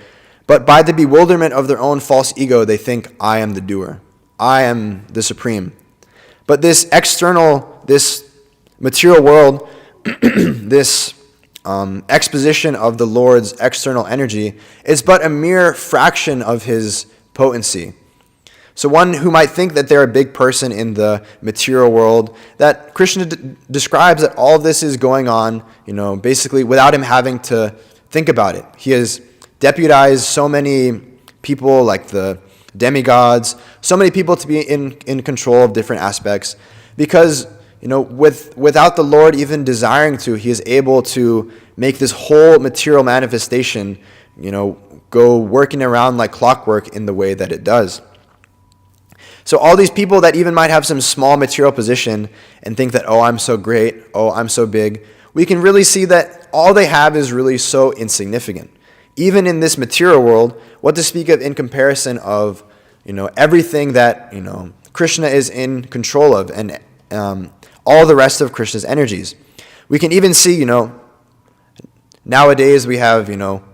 But by the bewilderment of their own false ego, they think, I am the doer. I am the supreme. But this material world, this exposition of the Lord's external energy is but a mere fraction of his potency. So one who might think that they're a big person in the material world, that Krishna describes that all of this is going on, basically without him having to think about it. He has deputized so many people, like the demigods, so many people to be in control of different aspects, because without the Lord even desiring to, he is able to make this whole material manifestation, go working around like clockwork in the way that it does. So all these people that even might have some small material position and think that, oh, I'm so great, oh, I'm so big, we can really see that all they have is really so insignificant. Even in this material world, what to speak of in comparison of, everything that, Krishna is in control of, and all the rest of Krishna's energies. We can even see, Nowadays we have,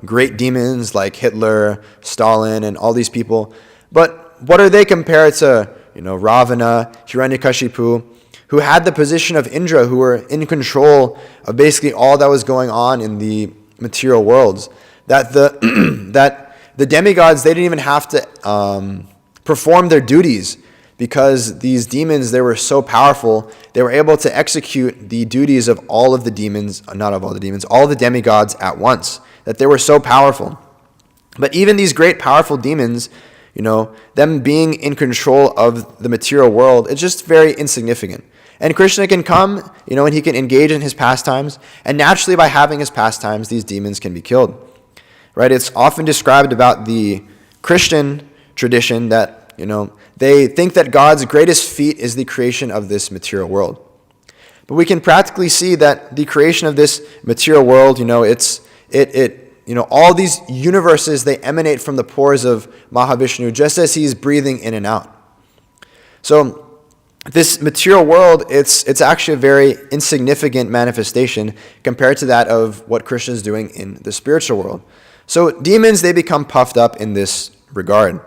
great demons like Hitler, Stalin, and all these people. But what are they compared to, Ravana, Hiranyakashipu, who had the position of Indra, who were in control of basically all that was going on in the material worlds? That the demigods, they didn't even have to perform their duties, because these demons, they were so powerful, they were able to execute the duties of all of the demons, not of all the demons, all the demigods at once, that they were so powerful. But even these great powerful demons, them being in control of the material world, it's just very insignificant. And Krishna can come, and he can engage in his pastimes, and naturally by having his pastimes, these demons can be killed. Right? It's often described about the Christian tradition that, they think that God's greatest feat is the creation of this material world. But we can practically see that the creation of this material world, all these universes, they emanate from the pores of Mahavishnu, just as he's breathing in and out. So this material world, it's actually a very insignificant manifestation compared to that of what Krishna is doing in the spiritual world. So demons, they become puffed up in this regard.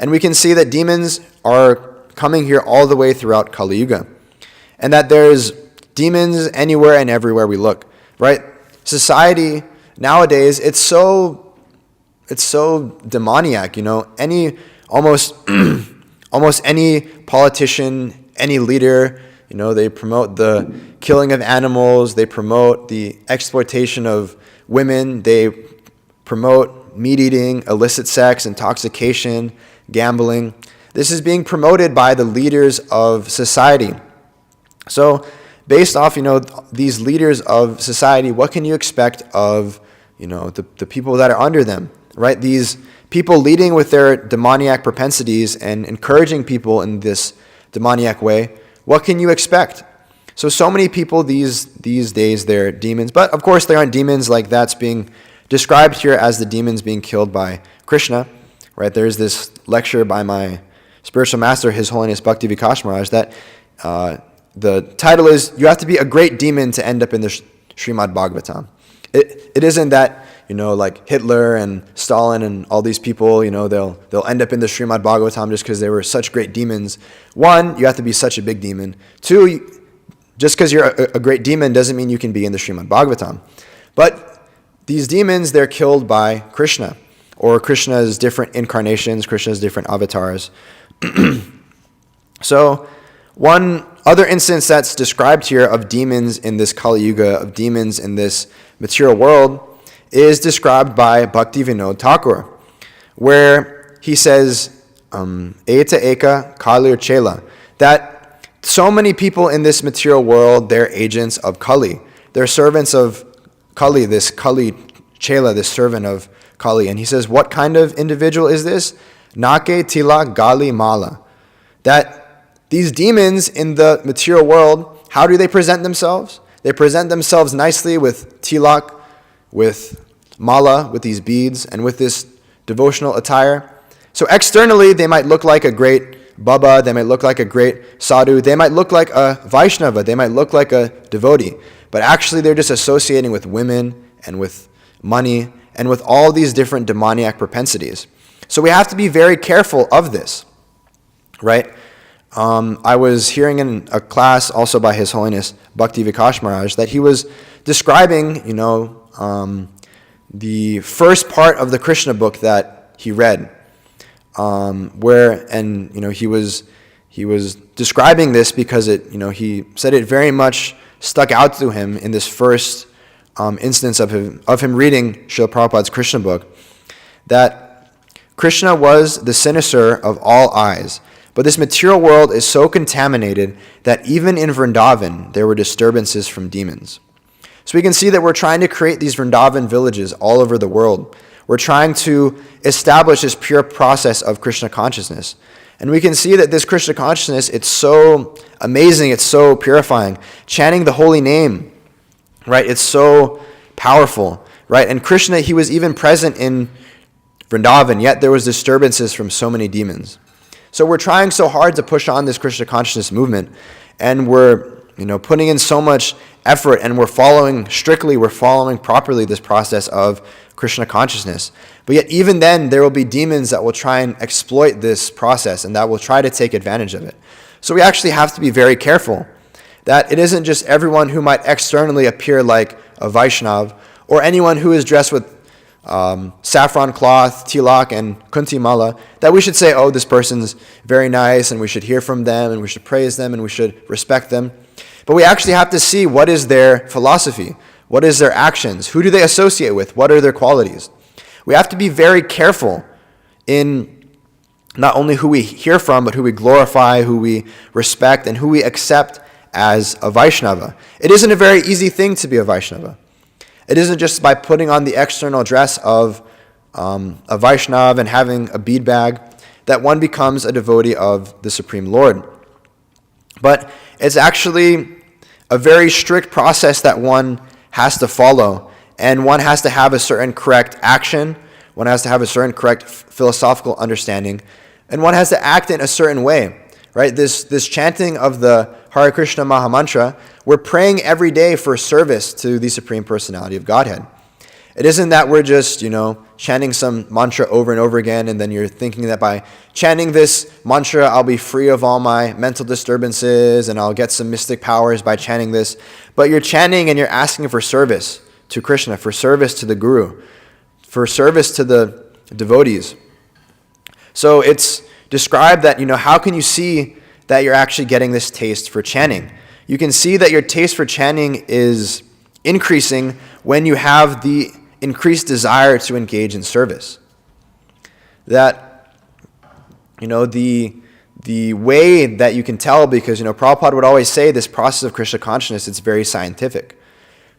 And we can see that demons are coming here all the way throughout Kali Yuga. And that there's demons anywhere and everywhere we look, right? Society nowadays, it's so demoniac, almost any politician, any leader, they promote the killing of animals, they promote the exploitation of women, they promote meat eating, illicit sex, intoxication, gambling. This is being promoted by the leaders of society. So based off, these leaders of society, what can you expect of, the people that are under them, right? These people leading with their demoniac propensities and encouraging people in this demoniac way, what can you expect? So many people these days, they're demons. But of course, they aren't demons like that's being described here as the demons being killed by Krishna. Right? There's this lecture by my spiritual master, His Holiness Bhakti Vikas Maharaj, that the title is, you have to be a great demon to end up in the Srimad Bhagavatam. It isn't that, like Hitler and Stalin and all these people, they'll end up in the Srimad Bhagavatam just because they were such great demons. One, you have to be such a big demon. Two, just because you're a great demon doesn't mean you can be in the Srimad Bhagavatam. But these demons, they're killed by Krishna, or Krishna's different incarnations, Krishna's different avatars. So one other instance that's described here of demons in this Kali Yuga, of demons in this material world, is described by Bhakti Vinod Thakur, where he says, Eta Eka Kali Chela, that so many people in this material world, they're agents of Kali. They're servants of Kali, this Kali Chela, this servant of Kali. And he says, what kind of individual is this? Nake Tila Gali Mala. That these demons in the material world, how do they present themselves? They present themselves nicely with tilak, with mala, with these beads, and with this devotional attire. So externally, they might look like a great Baba, they might look like a great sadhu, they might look like a Vaishnava, they might look like a devotee. But actually, they're just associating with women and with money and with all these different demoniac propensities. So we have to be very careful of this, right? I was hearing in a class also by His Holiness Bhakti Vikas Maharaj that he was describing, the first part of the Krishna book that he read, he was describing this because he said it very much stuck out to him in this first instance of him reading Srila Prabhupada's Krishna book, that Krishna was the cynosure of all eyes, but this material world is so contaminated that even in Vrindavan there were disturbances from demons. So we can see that we're trying to create these Vrindavan villages all over the world. We're trying to establish this pure process of Krishna consciousness. And we can see that this Krishna consciousness, it's so amazing, it's so purifying. Chanting the holy name, right? It's so powerful, right? And Krishna, he was even present in Vrindavan, yet there was disturbances from so many demons. So we're trying so hard to push on this Krishna consciousness movement, and we're putting in so much effort, and we're following properly this process of Krishna consciousness. But yet even then, there will be demons that will try and exploit this process and that will try to take advantage of it. So we actually have to be very careful that it isn't just everyone who might externally appear like a Vaishnav or anyone who is dressed with saffron cloth, tilak, and kunti mala, that we should say, oh, this person's very nice, and we should hear from them, and we should praise them, and we should respect them. But we actually have to see what is their philosophy, what is their actions, who do they associate with, what are their qualities. We have to be very careful in not only who we hear from, but who we glorify, who we respect, and who we accept as a Vaishnava. It isn't a very easy thing to be a Vaishnava. It isn't just by putting on the external dress of a Vaishnav and having a bead bag that one becomes a devotee of the Supreme Lord. But it's actually a very strict process that one has to follow, and one has to have a certain correct action, one has to have a certain correct philosophical understanding, and one has to act in a certain way. Right? This chanting of the Hare Krishna Maha Mantra, we're praying every day for service to the Supreme Personality of Godhead. It isn't that we're just, chanting some mantra over and over again, and then you're thinking that by chanting this mantra, I'll be free of all my mental disturbances, and I'll get some mystic powers by chanting this. But you're chanting and you're asking for service to Krishna, for service to the Guru, for service to the devotees. So it's described that, how can you see that you're actually getting this taste for chanting? You can see that your taste for chanting is increasing when you have the increased desire to engage in service. That, the way that you can tell, because, Prabhupada would always say this process of Krishna consciousness, it's very scientific.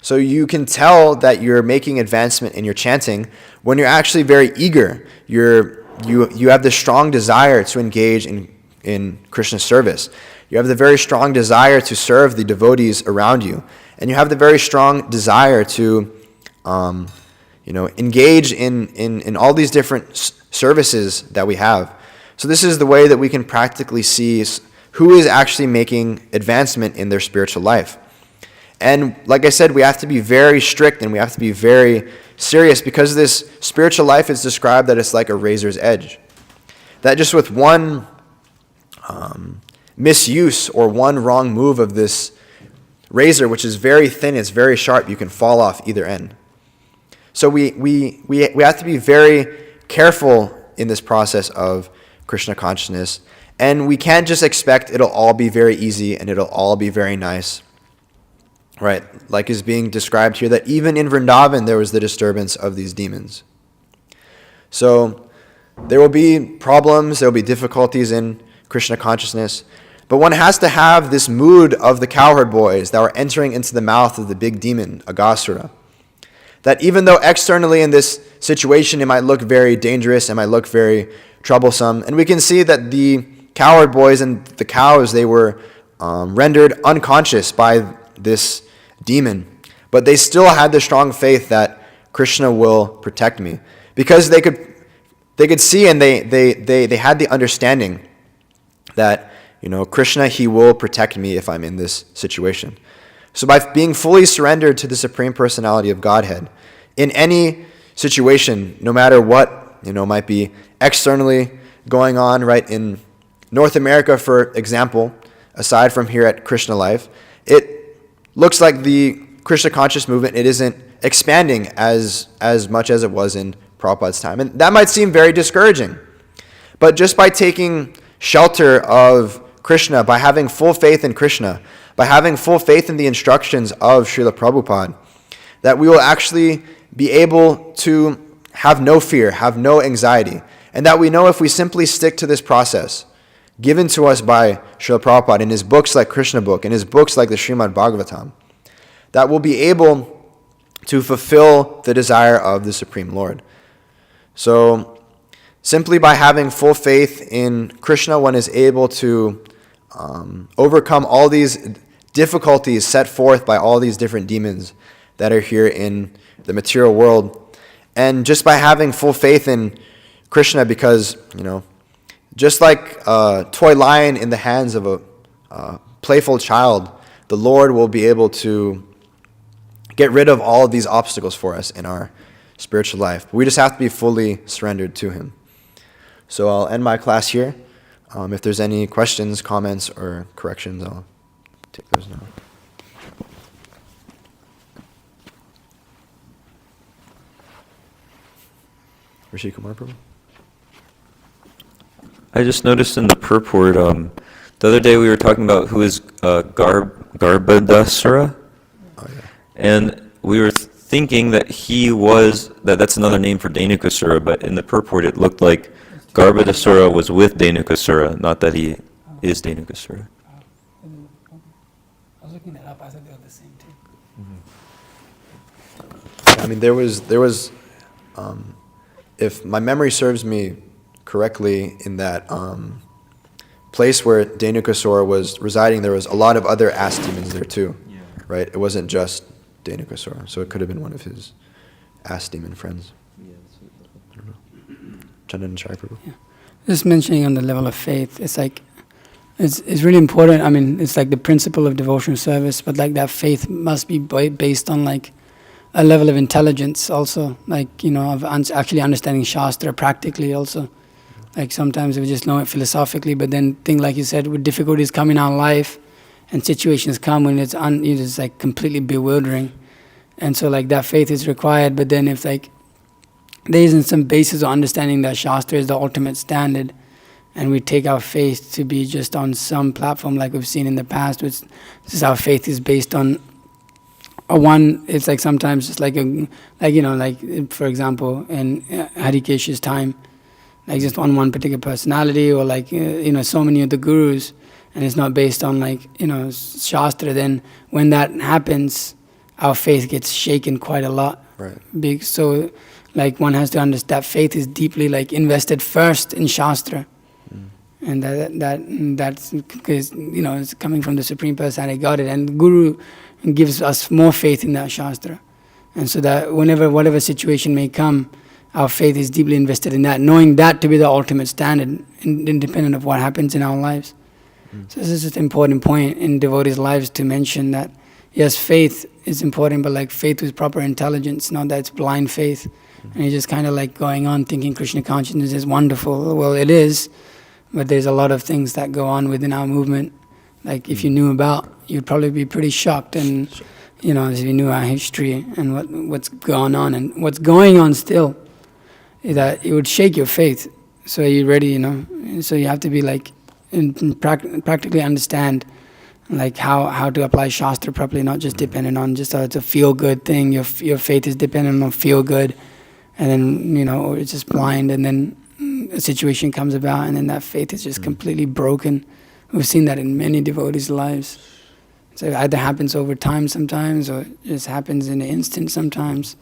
So you can tell that you're making advancement in your chanting when you're actually very eager. You have this strong desire to engage in Krishna's service. You have the very strong desire to serve the devotees around you. And you have the very strong desire to engage in all these different services that we have. So this is the way that we can practically see who is actually making advancement in their spiritual life. And like I said, we have to be very strict and we have to be very serious, because this spiritual life is described that it's like a razor's edge. That just with one misuse or one wrong move of this razor, which is very thin, it's very sharp, you can fall off either end. So we have to be very careful in this process of Krishna consciousness, and we can't just expect it'll all be very easy and it'll all be very nice. Right, like is being described here, that even in Vrindavan there was the disturbance of these demons. So there will be problems, there will be difficulties in Krishna consciousness, but one has to have this mood of the cowherd boys that were entering into the mouth of the big demon, Aghasura. That even though externally in this situation it might look very dangerous, it might look very troublesome, and we can see that the cowherd boys and the cows, they were rendered unconscious by this demon, but they still had the strong faith that Krishna will protect me, because they could see and they had the understanding that Krishna, he will protect me if I'm in this situation. So by being fully surrendered to the Supreme Personality of Godhead in any situation, no matter what might be externally going on, right, in North America, for example, aside from here at Krishna Life, it looks like the Krishna conscious movement, it isn't expanding as much as it was in Prabhupada's time. And that might seem very discouraging. But just by taking shelter of Krishna, by having full faith in Krishna, by having full faith in the instructions of Srila Prabhupada, that we will actually be able to have no fear, have no anxiety, and that we know if we simply stick to this process given to us by Srila Prabhupada in his books like Krishna Book, in his books like the Srimad Bhagavatam, that we'll be able to fulfill the desire of the Supreme Lord. So simply by having full faith in Krishna, one is able to overcome all these difficulties set forth by all these different demons that are here in the material world. And just by having full faith in Krishna, because, just like a toy lion in the hands of a playful child the Lord will be able to get rid of all of these obstacles for us in our spiritual life. We just have to be fully surrendered to Him. So I'll end my class here. If there's any questions, comments, or corrections, I'll take those now. Rishi Kumar, Prabhu? I just noticed in the purport, the other day we were talking about who is Garbhadasura, Oh, yeah. and we were thinking that that's another name for Dhenukasura, but in the purport it looked like Garbhadasura was with Dhenukasura, not that he is Dhenukasura. I was looking that up. I thought they were the same too. I mean, there was, if my memory serves me correctly, in that place where Dhenukasura was residing, there was a lot of other ass demons there too, right? It wasn't just Dhenukasura, so it could have been one of his ass demon friends. I don't know. Chandan Chai Prabhu? Yeah. Just mentioning on the level of faith, it's like, it's really important. I mean, it's like the principle of devotional service, but like that faith must be based on like a level of intelligence also, like, you know, of actually understanding Shastra practically also. Like sometimes we just know it philosophically, but then things like you said, with difficulties come in our life and situations come when it's like completely bewildering. And so like that faith is required, but then if like there isn't some basis of understanding that Shastra is the ultimate standard, and we take our faith to be just on some platform like we've seen in the past, which is our faith is based on it's like sometimes just like for example in Harikesha's time, like just on one particular personality, or like so many of the gurus, and it's not based on like Shastra. Then when that happens, our faith gets shaken quite a lot. Right. Big. So like one has to understand that faith is deeply like invested first in Shastra. And that's because it's coming from the Supreme Personality of Godhead, and the Guru gives us more faith in that Shastra, and so that whatever situation may come, our faith is deeply invested in that, knowing that to be the ultimate standard, independent of what happens in our lives. So this is an important point in devotees' lives to mention that yes, faith is important, but like faith with proper intelligence, not that it's blind faith, and you're just kind of like going on thinking Krishna consciousness is wonderful. Well, it is. But there's a lot of things that go on within our movement. Like if you knew about, you'd probably be pretty shocked. And if you knew our history and what's gone on and what's going on still, that it would shake your faith. So you're ready, So you have to be like, practically understand, like how to apply Shastra properly, not just dependent on just it's a feel good thing. Your faith is dependent on feel good, and then or it's just blind, and then a situation comes about, and then that faith is just completely broken. We've seen that in many devotees' lives. So it either happens over time sometimes, or it just happens in an instant sometimes.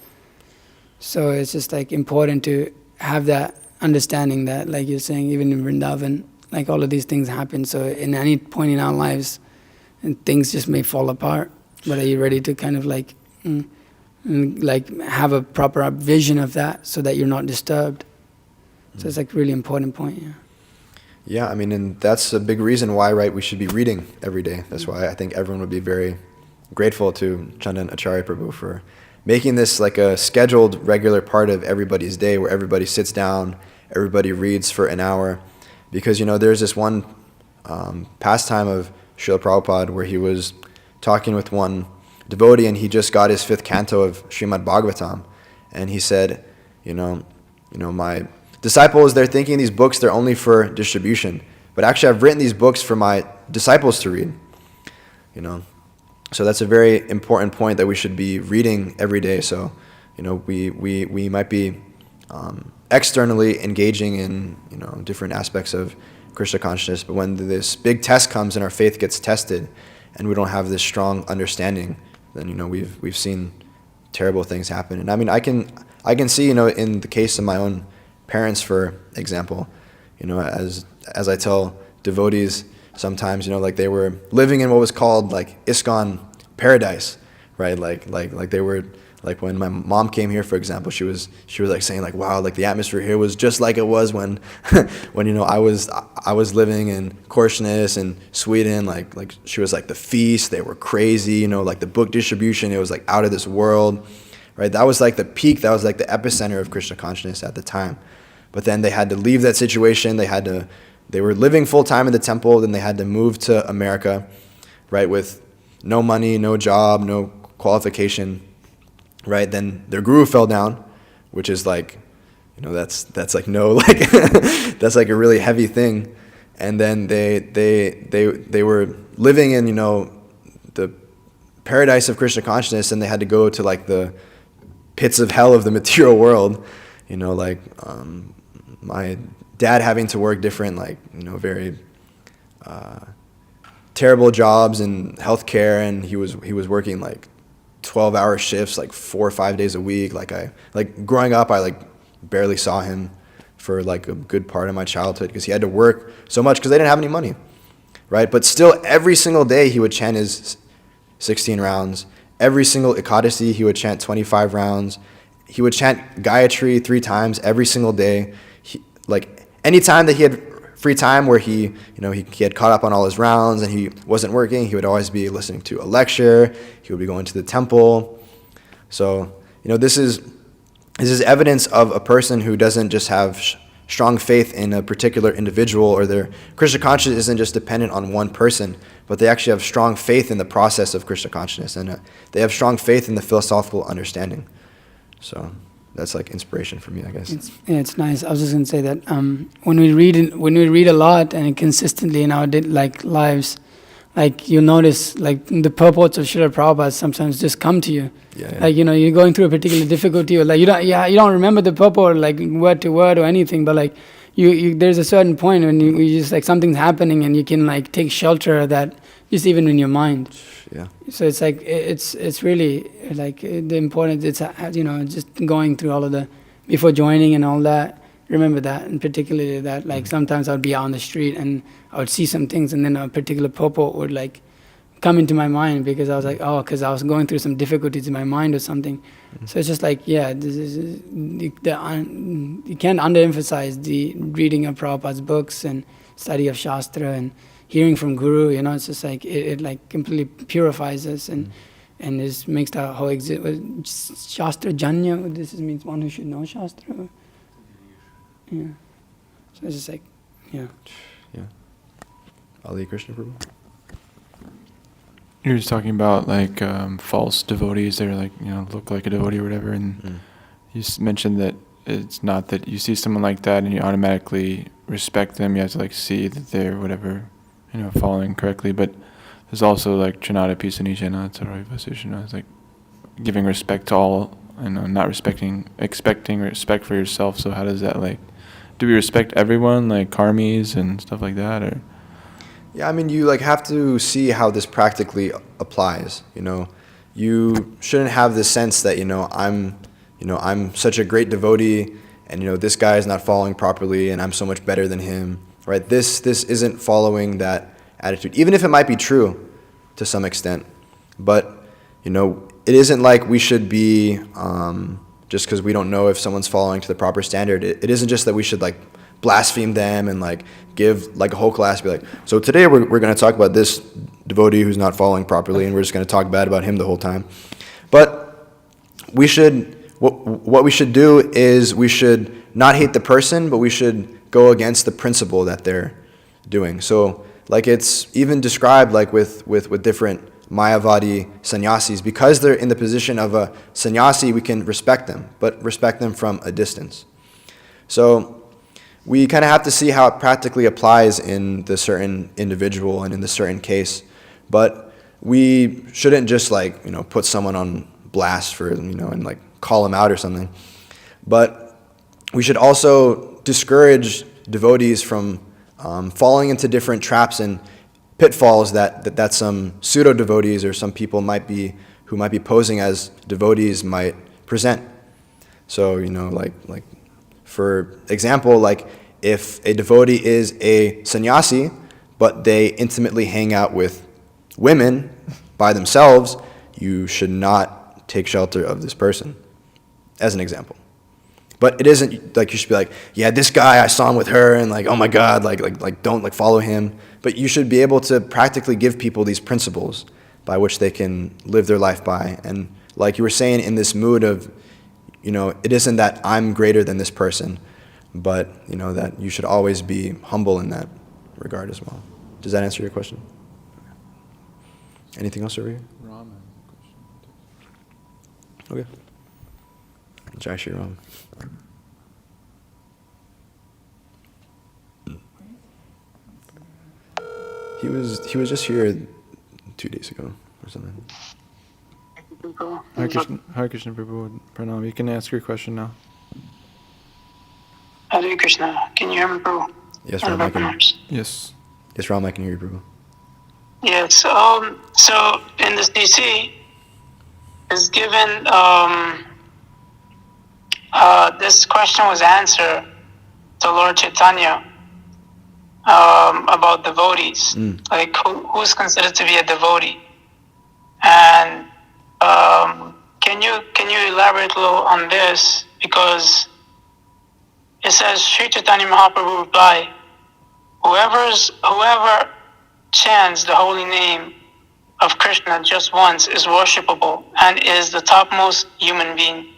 So it's just like important to have that understanding that, like you're saying, even in Vrindavan, like all of these things happen. So in any point in our lives, and things just may fall apart. But are you ready to kind of like have a proper vision of that, so that you're not disturbed? So it's like a really important point, yeah. Yeah, I mean, and that's a big reason why, right, we should be reading every day. That's why I think everyone would be very grateful to Chandan Acharya Prabhu for making this like a scheduled, regular part of everybody's day, where everybody sits down, everybody reads for an hour. Because, there's this one pastime of Srila Prabhupada where he was talking with one devotee, and he just got his 5th canto of Srimad Bhagavatam. And he said, my disciples, they're thinking these books, they're only for distribution. But actually, I've written these books for my disciples to read. So that's a very important point, that we should be reading every day. So, we might be externally engaging in, different aspects of Krishna consciousness. But when this big test comes and our faith gets tested, and we don't have this strong understanding, then, we've seen terrible things happen. And I mean, I can see, in the case of my own parents, for example, as I tell devotees sometimes, like they were living in what was called like ISKCON paradise, right? Like they were Like when my mom came here, for example, she was like saying like, wow, like the atmosphere here was just like it was when when I was living in Korsnäs in Sweden. Like she was like, the feasts, they were crazy, like the book distribution, it was like out of this world, right? That was like the peak, that was like the epicenter of Krishna consciousness at the time. But then they had to leave that situation. They were living full time in the temple, then they had to move to America, right, with no money, no job, no qualification, right? Then their guru fell down, which is like, that's like no, like that's like a really heavy thing. And then they were living in, the paradise of Krishna consciousness, and they had to go to like the pits of hell of the material world, like my dad having to work different, like, very terrible jobs in healthcare, and he was working like 12-hour shifts, like 4 or 5 days a week. Like growing up, I like barely saw him for like a good part of my childhood because he had to work so much because they didn't have any money, right? But still, every single day he would chant his 16 rounds. Every single Ekadasi he would chant 25 rounds. He would chant Gayatri 3 times every single day. Like any time that he had free time where he had caught up on all his rounds and he wasn't working, he would always be listening to a lecture. He would be going to the temple. So, this is evidence of a person who doesn't just have strong faith in a particular individual, or their Krishna consciousness isn't just dependent on one person, but they actually have strong faith in the process of Krishna consciousness, and they have strong faith in the philosophical understanding. So that's like inspiration for me, I guess. It's nice. I was just going to say that when we read a lot and consistently in our lives, like you'll notice like the purports of Srila Prabhupada sometimes just come to you. Yeah. Like you're going through a particular difficulty, or like you don't remember the purport like word to word or anything, but like you there's a certain point when you just like something's happening and you can like take shelter of that just even in your mind. Yeah. So it's like it's really like the importance. It's just going through all of the before joining and all that. Remember that, and particularly that like sometimes I would be out on the street and I would see some things, and then a particular purport would like come into my mind because I was like, because I was going through some difficulties in my mind or something. So it's just like, this is you can't underemphasize the reading of Prabhupada's books and study of Shastra and hearing from Guru. It's just like it like completely purifies us and this makes the whole Shastra Janya. This means one who should know Shastra. Yeah. So it's just like, yeah. Ali Krishna Prabhu. You were just talking about like false devotees that are like, look like a devotee or whatever, and you mentioned that it's not that you see someone like that and you automatically respect them. You have to like see that they're whatever, following correctly. But there's also like Chanada Pisanijana Tarai Vasishana. It's like giving respect to all, not expecting respect for yourself. So how does that like, do we respect everyone, like karmis and stuff like that, or? Yeah, I mean, you like have to see how this practically applies. You shouldn't have this sense that I'm such a great devotee, and this guy is not following properly, and I'm so much better than him. Right? This isn't following that attitude, even if it might be true to some extent. But it isn't like we should be just because we don't know if someone's following to the proper standard. It isn't just that we should like blaspheme them and like give like a whole class, be like, so today we're going to talk about this devotee who's not following properly, and we're just going to talk bad about him the whole time. But we should, what we should do is we should not hate the person, but we should go against the principle that they're doing. So like it's even described like with different Mayavadi sannyasis, because they're in the position of a sannyasi, we can respect them, but respect them from a distance. So we kind of have to see how it practically applies in the certain individual and in the certain case. But we shouldn't just like, put someone on blast for, and like call them out or something. But we should also discourage devotees from falling into different traps and pitfalls that some pseudo devotees or some people who might be posing as devotees might present. So like for example, like if a devotee is a sannyasi, but they intimately hang out with women by themselves, you should not take shelter of this person, as an example. But it isn't like you should be like, yeah, this guy, I saw him with her, and like, oh my God, like don't like follow him. But you should be able to practically give people these principles by which they can live their life by. And like you were saying, in this mood of, it isn't that I'm greater than this person, but that you should always be humble in that regard as well. Does that answer your question? Anything else over here? Okay. Jai Shri Ram. He was just here 2 days ago or something. Hare Krishna Prabhu, Pranam. You can ask your question now. Hare Krishna. Can you hear me, Prabhu? Yes, Ram, I can. Yes. Yes, Ram, I can hear you, Prabhu. Yes. So in the CC is given. This question was answered to Lord Chaitanya about devotees, like who's considered to be a devotee, and can you elaborate a little on this, because it says Sri Chaitanya Mahaprabhu replied, whoever chants the holy name of Krishna just once is worshipable and is the topmost human being.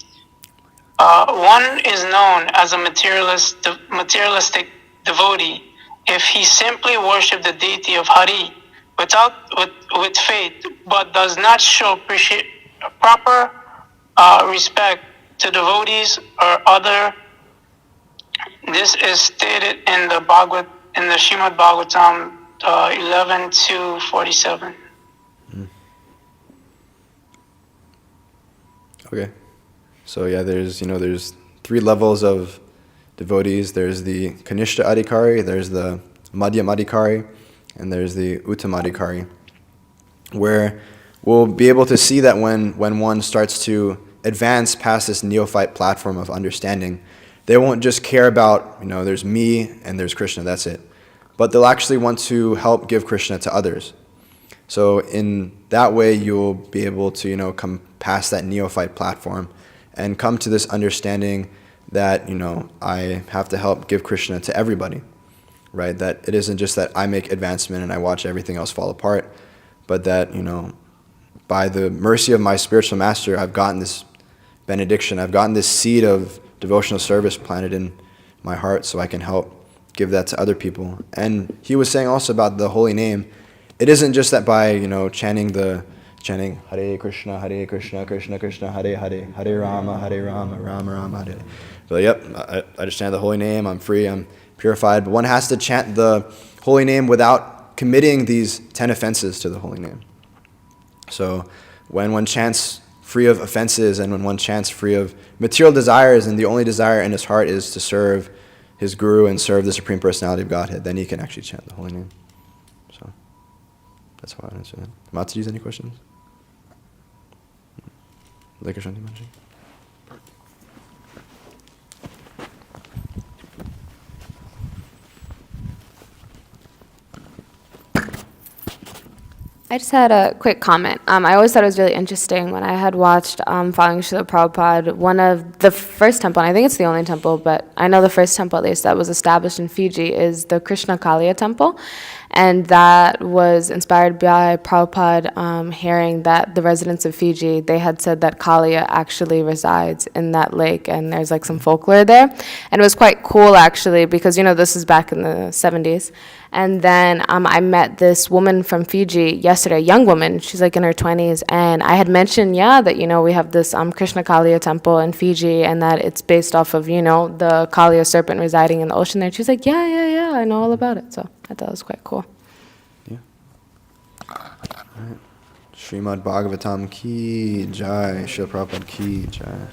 One is known as a materialistic devotee if he simply worships the deity of Hari with faith, but does not show proper respect to devotees or other. This is stated in the Srimad Bhagavatam 11:2-47. Okay. So yeah, there's 3 levels of devotees. There's the Kanishta Adhikari, there's the Madhyam Adhikari, and there's the Uttama Adhikari, where we'll be able to see that when one starts to advance past this neophyte platform of understanding, they won't just care about, there's me and there's Krishna, that's it. But they'll actually want to help give Krishna to others. So in that way, you'll be able to, come past that neophyte platform and come to this understanding that, I have to help give Krishna to everybody, right? That it isn't just that I make advancement and I watch everything else fall apart, but that, by the mercy of my spiritual master, I've gotten this benediction, I've gotten this seed of devotional service planted in my heart so I can help give that to other people. And he was saying also about the holy name, it isn't just that by, chanting Hare Krishna, Krishna Krishna, Hare Hare, Hare Rama, Rama Rama, Hare. But yep, I understand the holy name, I'm free, I'm purified. But one has to chant the holy name without committing these 10 offenses to the holy name. So when one chants free of offenses and when one chants free of material desires, and the only desire in his heart is to serve his guru and serve the Supreme Personality of Godhead, then he can actually chant the holy name. So that's how I answer that. Mataji's, any questions? Lekha Shanti Mataji? I just had a quick comment. I always thought it was really interesting when I had watched Following Srila Prabhupada, one of the first temple, and I think it's the only temple, but I know the first temple at least that was established in Fiji is the Krishna Kaliya temple. And that was inspired by Prabhupada hearing that the residents of Fiji, they had said that Kaliya actually resides in that lake, and there's like some folklore there. And it was quite cool actually, because this is back in the 70s. And then I met this woman from Fiji yesterday, a young woman, she's like in her 20s, and I had mentioned, that, we have this Krishna Kaliya temple in Fiji, and that it's based off of, the Kaliya serpent residing in the ocean there. She's like, yeah, I know all about it. So I thought it was quite cool. Yeah. All right. Srimad Bhagavatam ki jai, Srila Prabhupada ki jai.